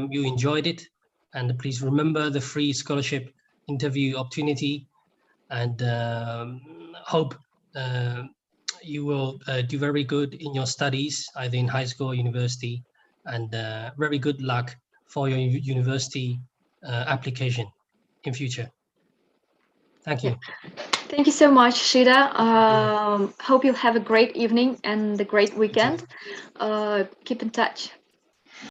you enjoyed it. And please remember the free scholarship interview opportunity, and hope you will do very good in your studies, either in high school or university, and very good luck for your university application in future. Thank you. Thank you so much, Shida. Hope you'll have a great evening and a great weekend. Keep in touch.